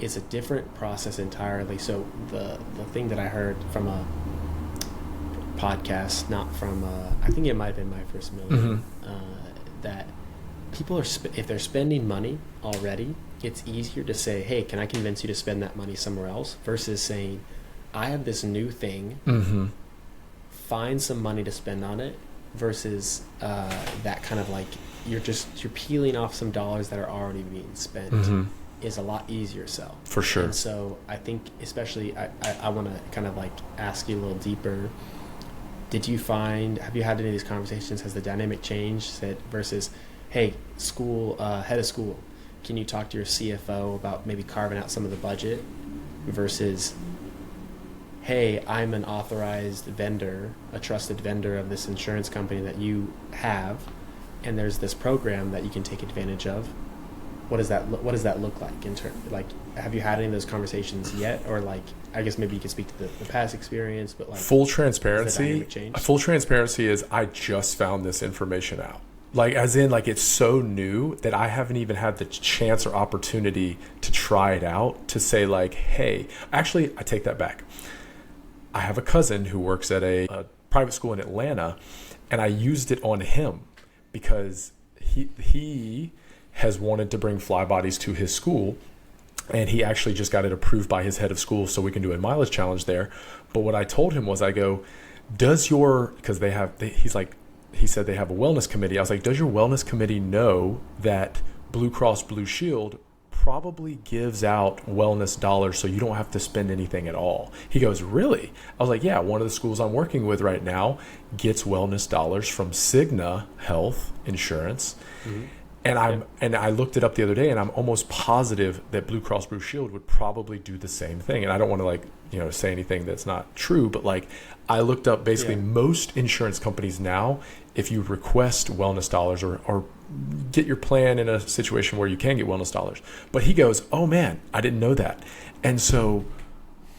It's a different process entirely. So the thing that I heard from a podcast, not from I think it might have been My First Million, that people are if they're spending money already, it's easier to say, hey, can I convince you to spend that money somewhere else, versus saying, I have this new thing, find some money to spend on it, versus that kind of like you're peeling off some dollars that are already being spent is a lot easier sell. For sure. And so I think especially I want to kind of like ask you a little deeper. Have you had any of these conversations? Has the dynamic changed versus, hey, head of school, can you talk to your CFO about maybe carving out some of the budget, versus, hey, I'm an authorized vendor, a trusted vendor of this insurance company that you have, and there's this program that you can take advantage of. What does that look like like, have you had any of those conversations yet? Or like, I guess maybe you could speak to the past experience, but like full transparency is I just found this information out. Like, as in, like, it's so new that I haven't even had the chance or opportunity to try it out, to say, like, hey, actually, I take that back. I have a cousin who works at a private school in Atlanta, and I used it on him because he has wanted to bring fly bodies to his school, and he actually just got it approved by his head of school so we can do a mileage challenge there. But what I told him was, I go, because he said they have a wellness committee. I was like, does your wellness committee know that Blue Cross Blue Shield probably gives out wellness dollars so you don't have to spend anything at all? He goes, really? I was like, yeah, one of the schools I'm working with right now gets wellness dollars from Cigna Health Insurance. And I looked it up the other day, and I'm almost positive that Blue Cross Blue Shield would probably do the same thing. And I don't want to say anything that's not true, but I looked up basically most insurance companies now, if you request wellness dollars or get your plan in a situation where you can get wellness dollars. But he goes, oh man, I didn't know that. And so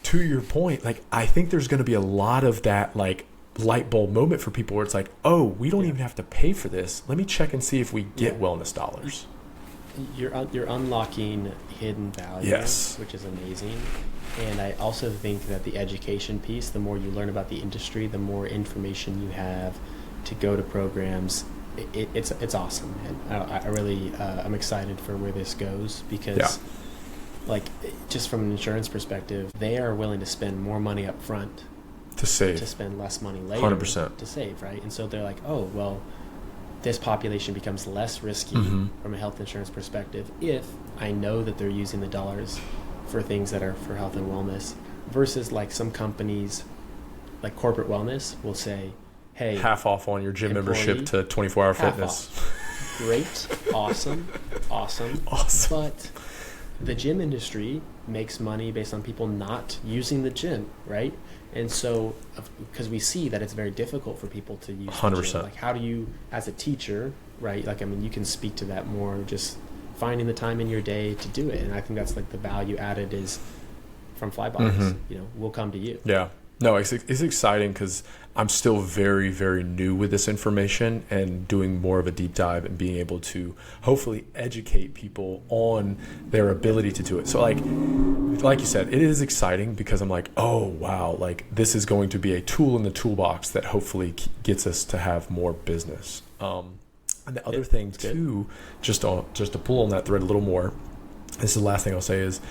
to your point, I think there's going to be a lot of that light bulb moment for people where it's oh, we don't even have to pay for this. Let me check and see if we get wellness dollars. You're unlocking hidden value, yes, which is amazing. And I also think that the education piece, the more you learn about the industry, the more information you have to go to programs. It's awesome, and I really I'm excited for where this goes because, just from an insurance perspective, they are willing to spend more money up front to save, to spend less money later 100%. To save, right? And so they're like, oh, well, this population becomes less risky from a health insurance perspective if I know that they're using the dollars for things that are for health and wellness, versus some companies, like corporate wellness, will say, hey, half off on your gym membership to 24-hour fitness. Off. Great, awesome. But the gym industry makes money based on people not using the gym, right? And so, because we see that it's very difficult for people to use 100%. the gym. How do you, as a teacher, right? You can speak to that more, just finding the time in your day to do it. And I think that's the value added is from Flybox. We'll come to you. Yeah. No, it's exciting because I'm still very, very new with this information and doing more of a deep dive and being able to hopefully educate people on their ability to do it. So like you said, it is exciting because I'm oh, wow, this is going to be a tool in the toolbox that hopefully gets us to have more business. And the other thing too, just to pull on that thread a little more, this is the last thing I'll say is,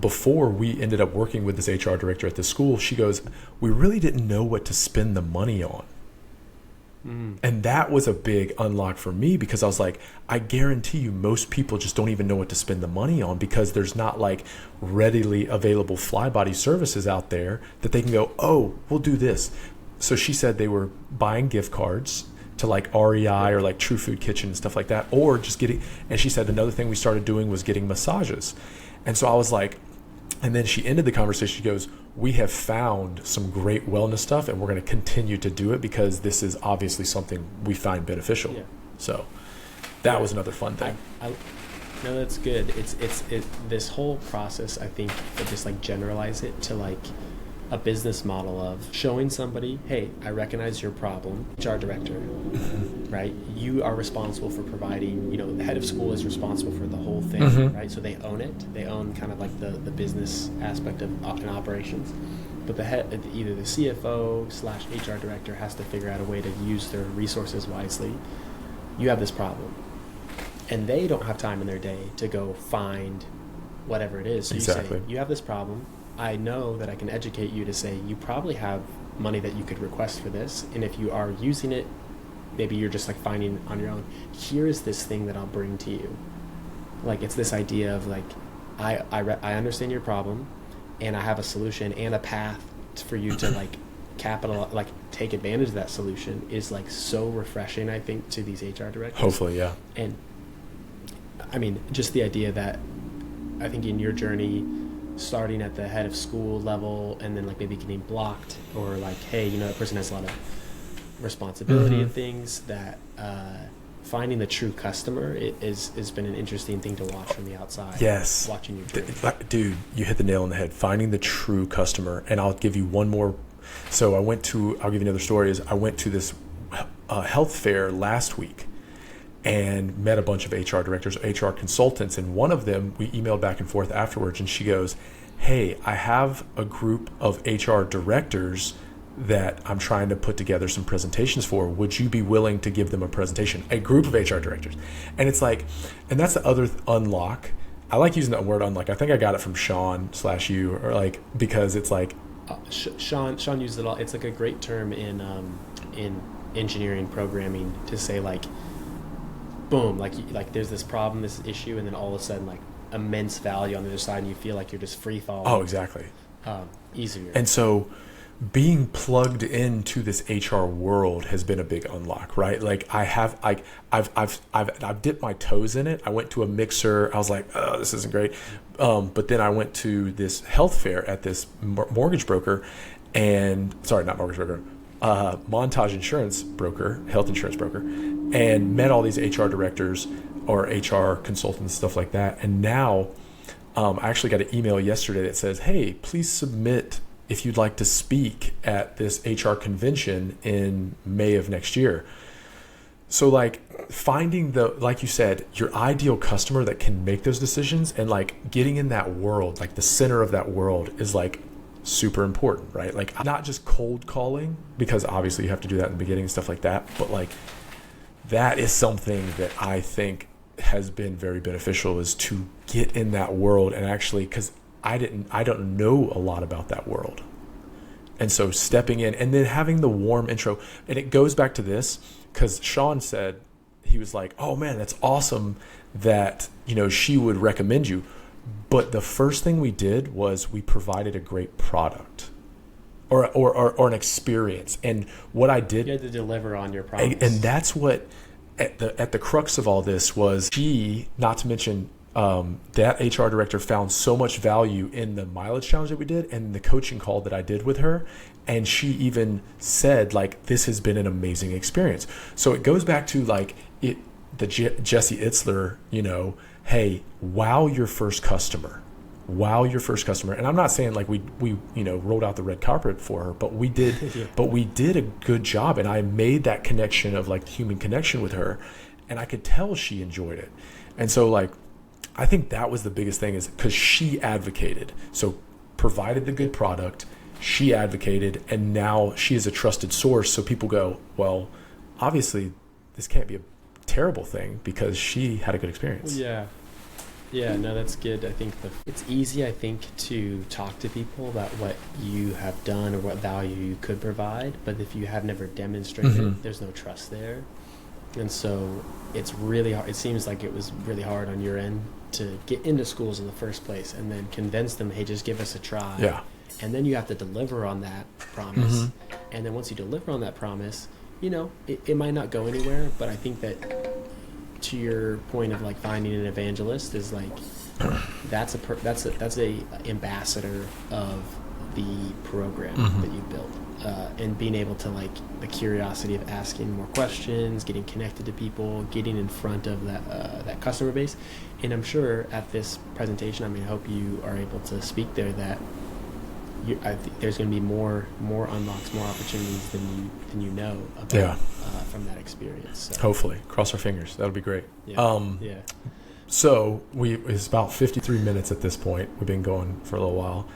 before we ended up working with this HR director at the school, she goes, we really didn't know what to spend the money on. And that was a big unlock for me because I was I guarantee you most people just don't even know what to spend the money on because there's not readily available Flybody services out there that they can go, oh, we'll do this. So she said they were buying gift cards to REI or True Food Kitchen and stuff like that, or just getting, and she said another thing we started doing was getting massages. And so I was and then she ended the conversation. She goes, we have found some great wellness stuff and we're going to continue to do it because this is obviously something we find beneficial. Yeah. So that was another fun thing. No, that's good. It's this whole process, I think, just generalize it to a business model of showing somebody, hey, I recognize your problem, HR director, right? You are responsible for providing, the head of school is responsible for the whole thing, right? So they own it. They own kind of the business aspect of operations. But the head, either the CFO/HR director has to figure out a way to use their resources wisely. You have this problem. And they don't have time in their day to go find whatever it is. So exactly. You say, you have this problem. I know that I can educate you to say you probably have money that you could request for this, and if you are using it, maybe you're just finding on your own. Here is this thing that I'll bring to you. It's this idea of I understand your problem, and I have a solution and a path for you to take advantage of that solution is so refreshing, I think, to these HR directors. Hopefully, yeah. And I mean, just the idea that I think in your journey, starting at the head of school level and then maybe getting blocked or hey, that person has a lot of responsibility and things that finding the true customer has been an interesting thing to watch from the outside. Yes. Watching your journey. Dude, you hit the nail on the head. Finding the true customer. And I'll give you one more. So I'll give you another story is I went to this health fair last week and met a bunch of HR directors, HR consultants, and one of them, we emailed back and forth afterwards, and she goes, hey, I have a group of HR directors that I'm trying to put together some presentations for. Would you be willing to give them a presentation? A group of HR directors. And it's and that's the other unlock. I like using that word unlock. I think I got it from Sean/you, or because it's Sean uses it all. It's a great term in engineering programming to say boom, there's this problem, this issue, and then all of a sudden immense value on the other side, and you feel you're just free falling. Oh, exactly. Easier. And so being plugged into this HR world has been a big unlock, right? Like I've dipped my toes in it. I went to a mixer. I was like, oh, this isn't great. But then I went to this health fair at this mortgage broker, and sorry, not mortgage broker, Montage insurance broker, health insurance broker, and met all these HR directors or HR consultants, stuff like that. And now I actually got an email yesterday that says, hey, please submit if you'd like to speak at this HR convention in May of next year. So like finding like you said, your ideal customer that can make those decisions, and like getting in that world, like the center of that world is like super important, right? Like not just cold calling, because obviously you have to do that in the beginning and stuff like that, but like that is something that I think has been very beneficial, is to get in that world. And actually, because I don't know a lot about that world. And so stepping in and then having the warm intro, and it goes back to this, because Sean said, he was like, oh man, that's awesome that, she would recommend you. But the first thing we did was we provided a great product or an experience. And what I did, you had to deliver on your promise. And that's what at the crux of all this was, she, not to mention, that HR director found so much value in the mileage challenge that we did and the coaching call that I did with her. And she even said, like, this has been an amazing experience. So it goes back to like Jesse Itzler, hey, wow your first customer. And I'm not saying like we rolled out the red carpet for her, but we did yeah. But we did a good job, and I made that connection of like human connection with her, and I could tell she enjoyed it. And so like I think that was the biggest thing, is because she advocated. So provided the good product, she advocated, and now she is a trusted source. So people go, well, obviously this can't be a terrible thing because she had a good experience. Yeah, no, that's good. I think it's easy, to talk to people about what you have done or what value you could provide. But if you have never demonstrated it, there's no trust there. And so it's really hard. It seems like it was really hard on your end to get into schools in the first place and then convince them, hey, just give us a try. Yeah. And then you have to deliver on that promise. And then once you deliver on that promise, it might not go anywhere. But I think that, to your point of like finding an evangelist, is like that's a ambassador of the program that you built, and being able to like the curiosity of asking more questions, getting connected to people, getting in front of that customer base. And I'm sure at this presentation, I hope you are able to speak there, that I think there's going to be more unlocks, more opportunities than you know about from that experience. So. Hopefully, cross our fingers. That'll be great. Yeah. So it's about 53 minutes at this point. We've been going for a little while.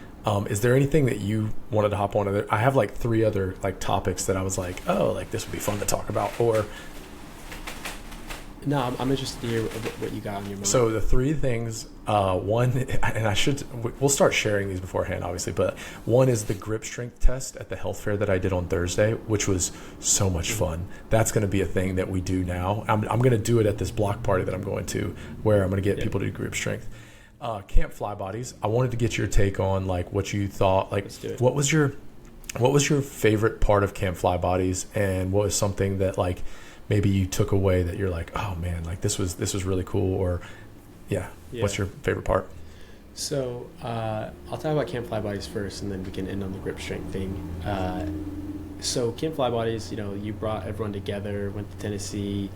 Is there anything that you wanted to hop on? I have like 3 other like topics that I was like, oh, like this would be fun to talk about. Or no, I'm interested to hear what you got on your mind. So the 3 things, one, and we'll start sharing these beforehand, obviously, but one is the grip strength test at the health fair that I did on Thursday, which was so much fun. That's going to be a thing that we do now. I'm going to do it at this block party that I'm going to, where I'm going to get people to do grip strength. Camp Fly Bodies. I wanted to get your take on like what you thought. Like, what was your favorite part of Camp Fly Bodies, and what was something that like maybe you took away that you're like, oh man, like this was really cool, or what's your favorite part? So I'll talk about Camp Fly Bodies first, and then we can end on the grip strength thing. So Camp Fly Bodies, you brought everyone together, went to Tennessee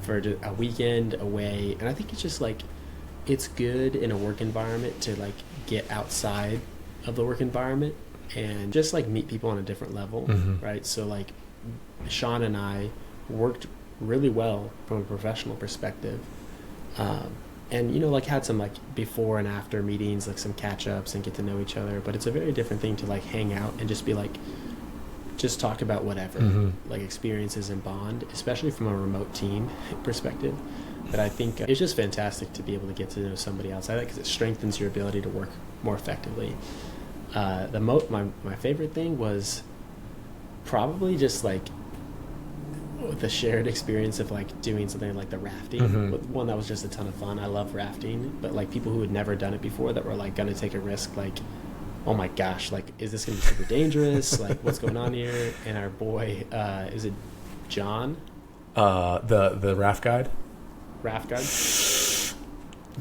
for a weekend away, and I think it's just like, it's good in a work environment to like get outside of the work environment and just like meet people on a different level, right? So like Sean and I worked really well from a professional perspective, and like had some like before and after meetings, like some catch-ups and get to know each other. But it's a very different thing to like hang out and just be like, just talk about whatever, like experiences and bond, especially from a remote team perspective. But I think it's just fantastic to be able to get to know somebody outside that, because it strengthens your ability to work more effectively. My favorite thing was probably just like the shared experience of like doing something like the rafting. One that was just a ton of fun. I love rafting, but like people who had never done it before that were like going to take a risk, like oh my gosh, like, is this going to be super dangerous? Like, what's going on here? And our boy, is it John? The raft guide? Raft guide?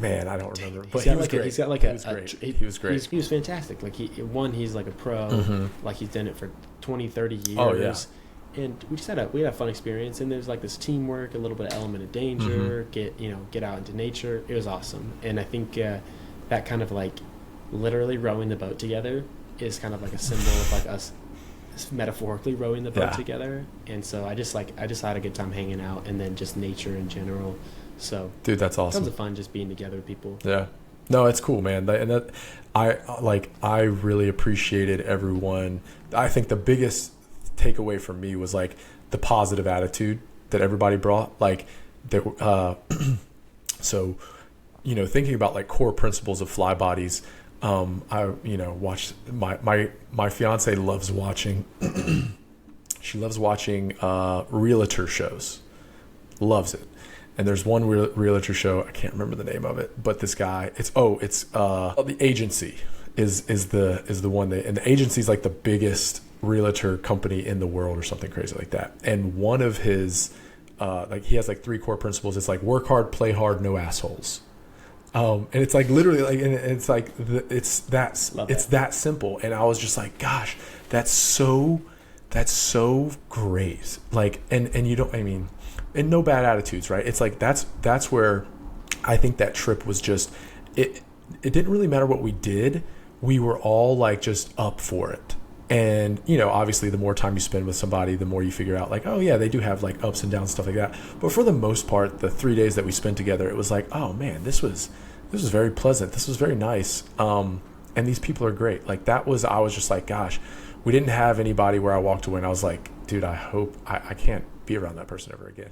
Man, I don't remember. But He was great. He was fantastic. Like, he's like a pro. Mm-hmm. Like, he's done it for 20, 30 years. Oh, yeah. And we had a fun experience. And there's like this teamwork, a little bit of element of danger, get out into nature. It was awesome. And I think that kind of like literally rowing the boat together is kind of like a symbol of like us metaphorically rowing the boat together. And so I just had a good time hanging out, and then just nature in general. So dude, that's awesome. Tons of fun just being together with people. Yeah. No, it's cool, man. I really appreciated everyone. I think the biggest takeaway from me was like the positive attitude that everybody brought. Like so, thinking about like core principles of fly bodies. I watched my fiance loves watching. She loves watching realtor shows. Loves it. And there's one realtor show, I can't remember the name of it, but this guy, The Agency is the one and the agency is like the biggest realtor company in the world or something crazy like that. And one of his he has like 3 core principles. It's like work hard, play hard, no assholes. And it's like literally like, and it's like it's that simple. And I was just like, gosh, that's so great. Like, and you don't, I mean, and no bad attitudes, right? It's like that's where I think that trip was just it didn't really matter what we did. We were all like just up for it. And obviously the more time you spend with somebody, the more you figure out like, oh yeah, they do have like ups and downs, stuff like that. But for the most part, the 3 days that we spent together, it was like, oh man, this was very pleasant. This was very nice. And these people are great. Like I was just like, gosh, we didn't have anybody where I walked away and I was like, dude, I hope I can't be around that person ever again.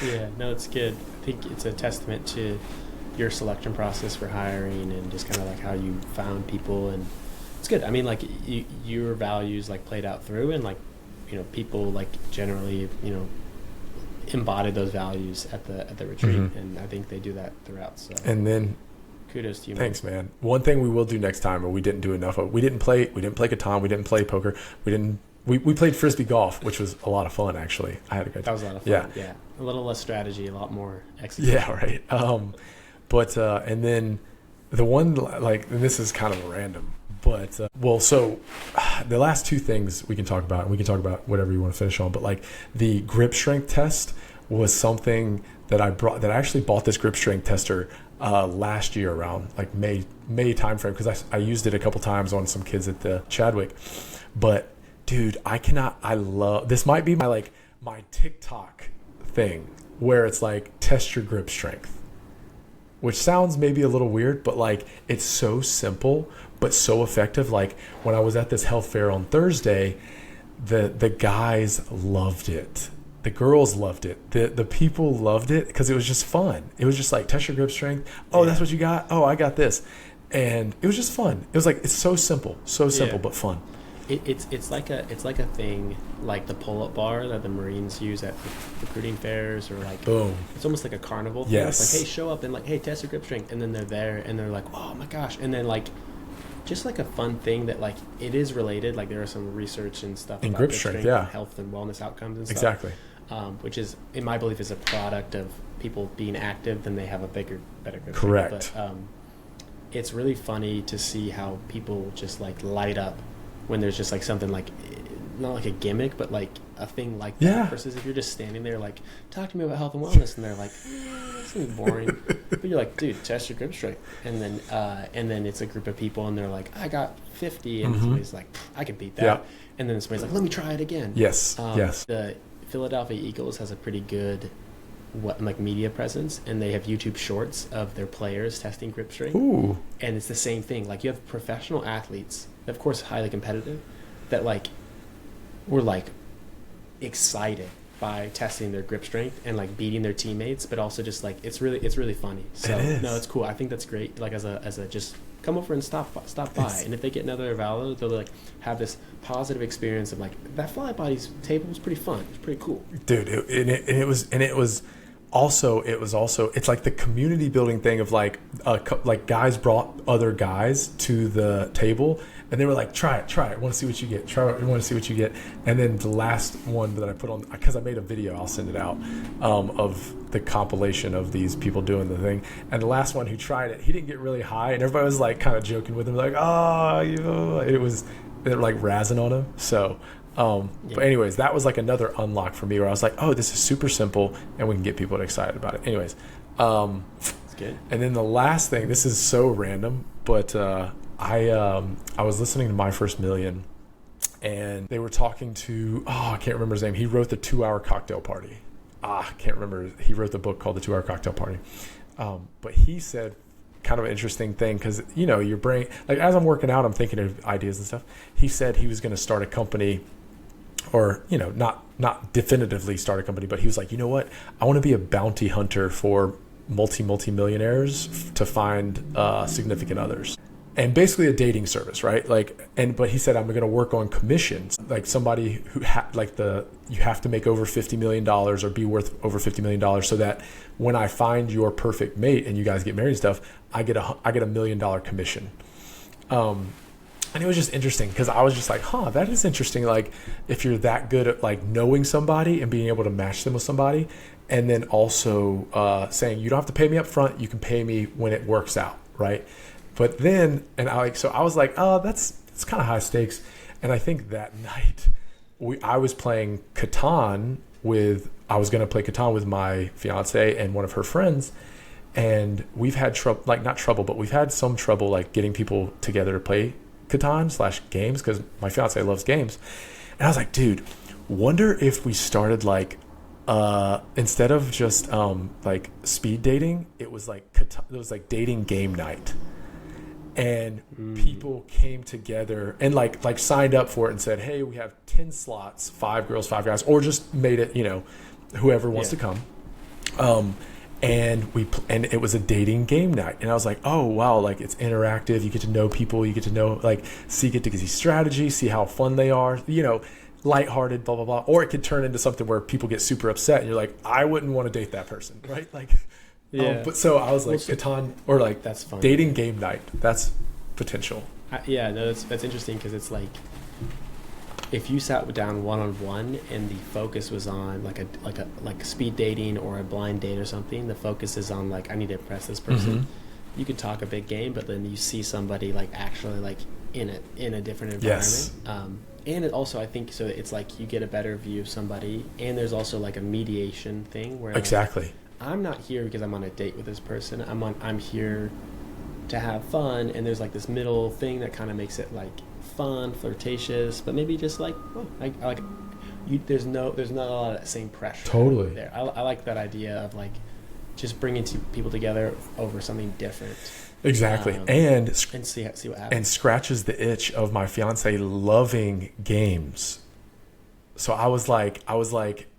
Yeah, no, it's good. I think it's a testament to your selection process for hiring and just kind of like how you found people, and it's good. I mean, like your values like played out through, and like people like generally embodied those values at the retreat, and I think they do that throughout. So and then kudos to you. Thanks, man. One thing we will do next time, or we didn't do enough of, we didn't play Catan, we didn't play poker, we played frisbee golf, which was a lot of fun actually. I had a great time. That was a lot of fun. Yeah. A little less strategy, a lot more execution. Yeah, right. But and then the one, like, and this is kind of random, but so the last 2 things we can talk about, and we can talk about whatever you want to finish on, but like the grip strength test was something that I actually bought this grip strength tester last year around like May timeframe, because I used it a couple times on some kids at the Chadwick. But dude, I love this. Might be my TikTok thing where it's like test your grip strength, which sounds maybe a little weird, but like it's so simple but so effective. Like when I was at this health fair on Thursday, the guys loved it. The girls loved it. The people loved it because it was just fun. It was just like test your grip strength. Oh, that's what you got? Oh, I got this. And it was just fun. It was like, it's so simple, but fun. It's like a thing like the pull-up bar that the Marines use at recruiting fairs, or like boom. It's almost like a carnival thing. Yes. It's like, hey, show up and like, hey, test your grip strength, and then they're there and they're like, oh my gosh, and then like just like a fun thing that like it is related. Like there are some research and stuff in about grip strength, yeah, health and wellness outcomes and stuff. Exactly. Which is, in my belief, is a product of people being active, then they have a better grip. Correct. Strength. But it's really funny to see how people just like light up when there's just like something like, not like a gimmick, but like a thing like that. Yeah. Versus if you're just standing there like, talk to me about health and wellness, and they're like, this is boring. But you're like, dude, test your grip strength. And then it's a group of people, and they're like, I got 50, and somebody's like, I can beat that. Yeah. And then somebody's like, let me try it again. Yes. Yes. The Philadelphia Eagles has a pretty good media presence, and they have YouTube shorts of their players testing grip strength. Ooh. And it's the same thing. Like you have professional athletes, of course highly competitive, that like were like excited by testing their grip strength and like beating their teammates, but also just like it's really funny. So no, it's cool. I think that's great. Like as a just come over and stop by, and if they get another Valo, they'll like have this positive experience of like that fly body's table was pretty fun. It's pretty cool, dude. It was also it's like the community building thing of like guys brought other guys to the table and they were like, try it, want to see what you get, and then the last one that I put on, because I made a video, I'll send it out, of the compilation of these people doing the thing, and the last one who tried it, he didn't get really high, and everybody was like kind of joking with him like, they're like razzing on him. So but anyways, that was like another unlock for me where I was like, oh, this is super simple and we can get people excited about it. Anyways, that's good. And then the last thing, this is so random, but I was listening to My First Million, and they were talking to, I can't remember his name. He wrote the 2-Hour Cocktail Party. I can't remember. He wrote the book called The 2-Hour Cocktail Party. But he said kind of an interesting thing, because your brain, like as I'm working out, I'm thinking of ideas and stuff. He said he was going to start a company, or not definitively start a company, but he was like, you know what, I want to be a bounty hunter for multi-millionaires to find significant others, and basically a dating service, right? But he said, I'm going to work on commissions, like somebody who you have to make over $50 million or be worth over $50 million, so that when I find your perfect mate and you guys get married and stuff, I get $1 million commission. And it was just interesting, because I was just like, that is interesting. Like, if you're that good at like knowing somebody and being able to match them with somebody, and then also saying, you don't have to pay me up front, you can pay me when it works out, right? But then, so I was like, that's kind of high stakes. And I think that night I was playing Catan I was going to play Catan with my fiance and one of her friends. And we've had trouble, like not trouble, but we've had some trouble like getting people together to play Catan/games, because my fiance loves games. And I was like, dude, wonder if we started like instead of just like speed dating, it was like dating game night, and people came together and like signed up for it and said, hey, we have 10 slots, 5 girls, 5 guys, or just made it whoever wants to come. And it was a dating game night, and I was like, oh wow, like it's interactive, you get to know people, you get to know get to see strategy, see how fun they are, lighthearted, blah blah blah. Or it could turn into something where people get super upset and you're like, I wouldn't want to date that person, right? But so I was like, Catan, or like that's fun. Dating game night, that's potential. That's interesting, because it's like, if you sat down one-on-one and the focus was on like speed dating or a blind date or something, the focus is on like, I need to impress this person. Mm-hmm. You could talk a big game, but then you see somebody like actually like in a different environment. Yes. And it also, I think, so it's like you get a better view of somebody, and there's also like a mediation thing where exactly, like, I'm not here because I'm on a date with this person. I'm here to have fun, and there's like this middle thing that kind of makes it like fun, flirtatious, but maybe just like, there's not a lot of that same pressure. Totally. There. I like that idea of like just bringing people together over something different. Exactly. And see what happens. And scratches the itch of my fiance loving games. So I was like,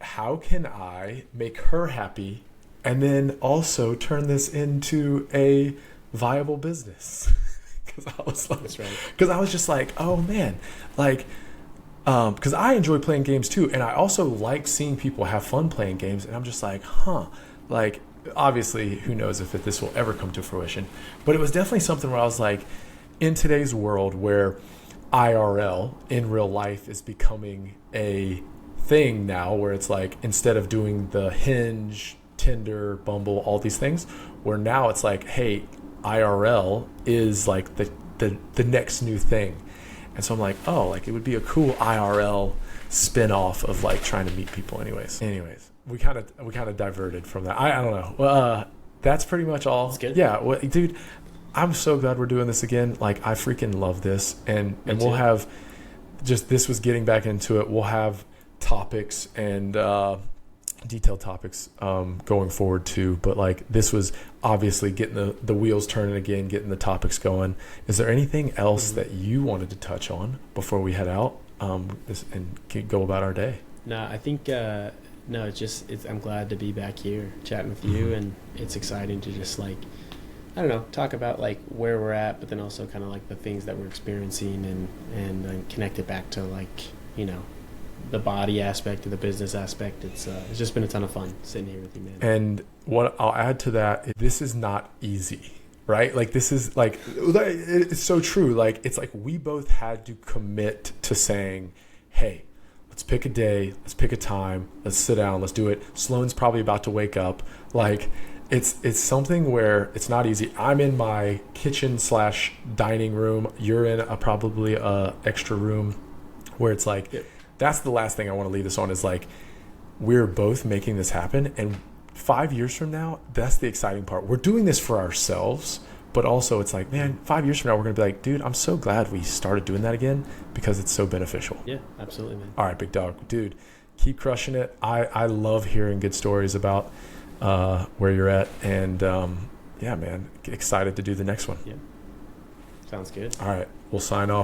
how can I make her happy and then also turn this into a viable business? Because I was like, that's right. Because I was just like, oh man, like, because I enjoy playing games too, and I also like seeing people have fun playing games, and I'm just like, like, obviously, who knows if this will ever come to fruition, but it was definitely something where I was like, in today's world where IRL, in real life, is becoming a thing now, where it's like, instead of doing the Hinge, Tinder, Bumble, all these things, where now it's like, hey, IRL is like the next new thing. And so I'm like, oh, like it would be a cool IRL spin-off of like trying to meet people. Anyways, we kind of diverted from that. I don't know. Well, that's pretty much all. That's good. Yeah, well, dude, I'm so glad we're doing this again. Like, I freaking love this, and we'll have this was getting back into it. We'll have topics and detailed topics going forward too, but like this was obviously getting the wheels turning again, getting the topics going. Is there anything else that you wanted to touch on before we head out and go about our day? No, I think no, I'm glad to be back here chatting with you, and it's exciting to just like, I don't know, talk about like where we're at, but then also kind of like the things that we're experiencing, and connect it back to like, the body aspect to the business aspect. It's just been a ton of fun sitting here with you, man. And what I'll add to that, this is not easy, right? Like, this is like, it's so true. Like, it's like we both had to commit to saying, hey, let's pick a day, let's pick a time, let's sit down, let's do it. Sloane's probably about to wake up. Like, it's something where it's not easy. I'm in my kitchen / dining room. You're in probably a extra room where it's like, Yep. That's the last thing I want to leave this on is like, we're both making this happen. And 5 years from now, that's the exciting part. We're doing this for ourselves, but also it's like, man, 5 years from now, we're going to be like, dude, I'm so glad we started doing that again because it's so beneficial. Yeah, absolutely, man. All right, big dog. Dude, keep crushing it. I love hearing good stories about where you're at. And yeah, man, excited to do the next one. Yeah. Sounds good. All right, we'll sign off.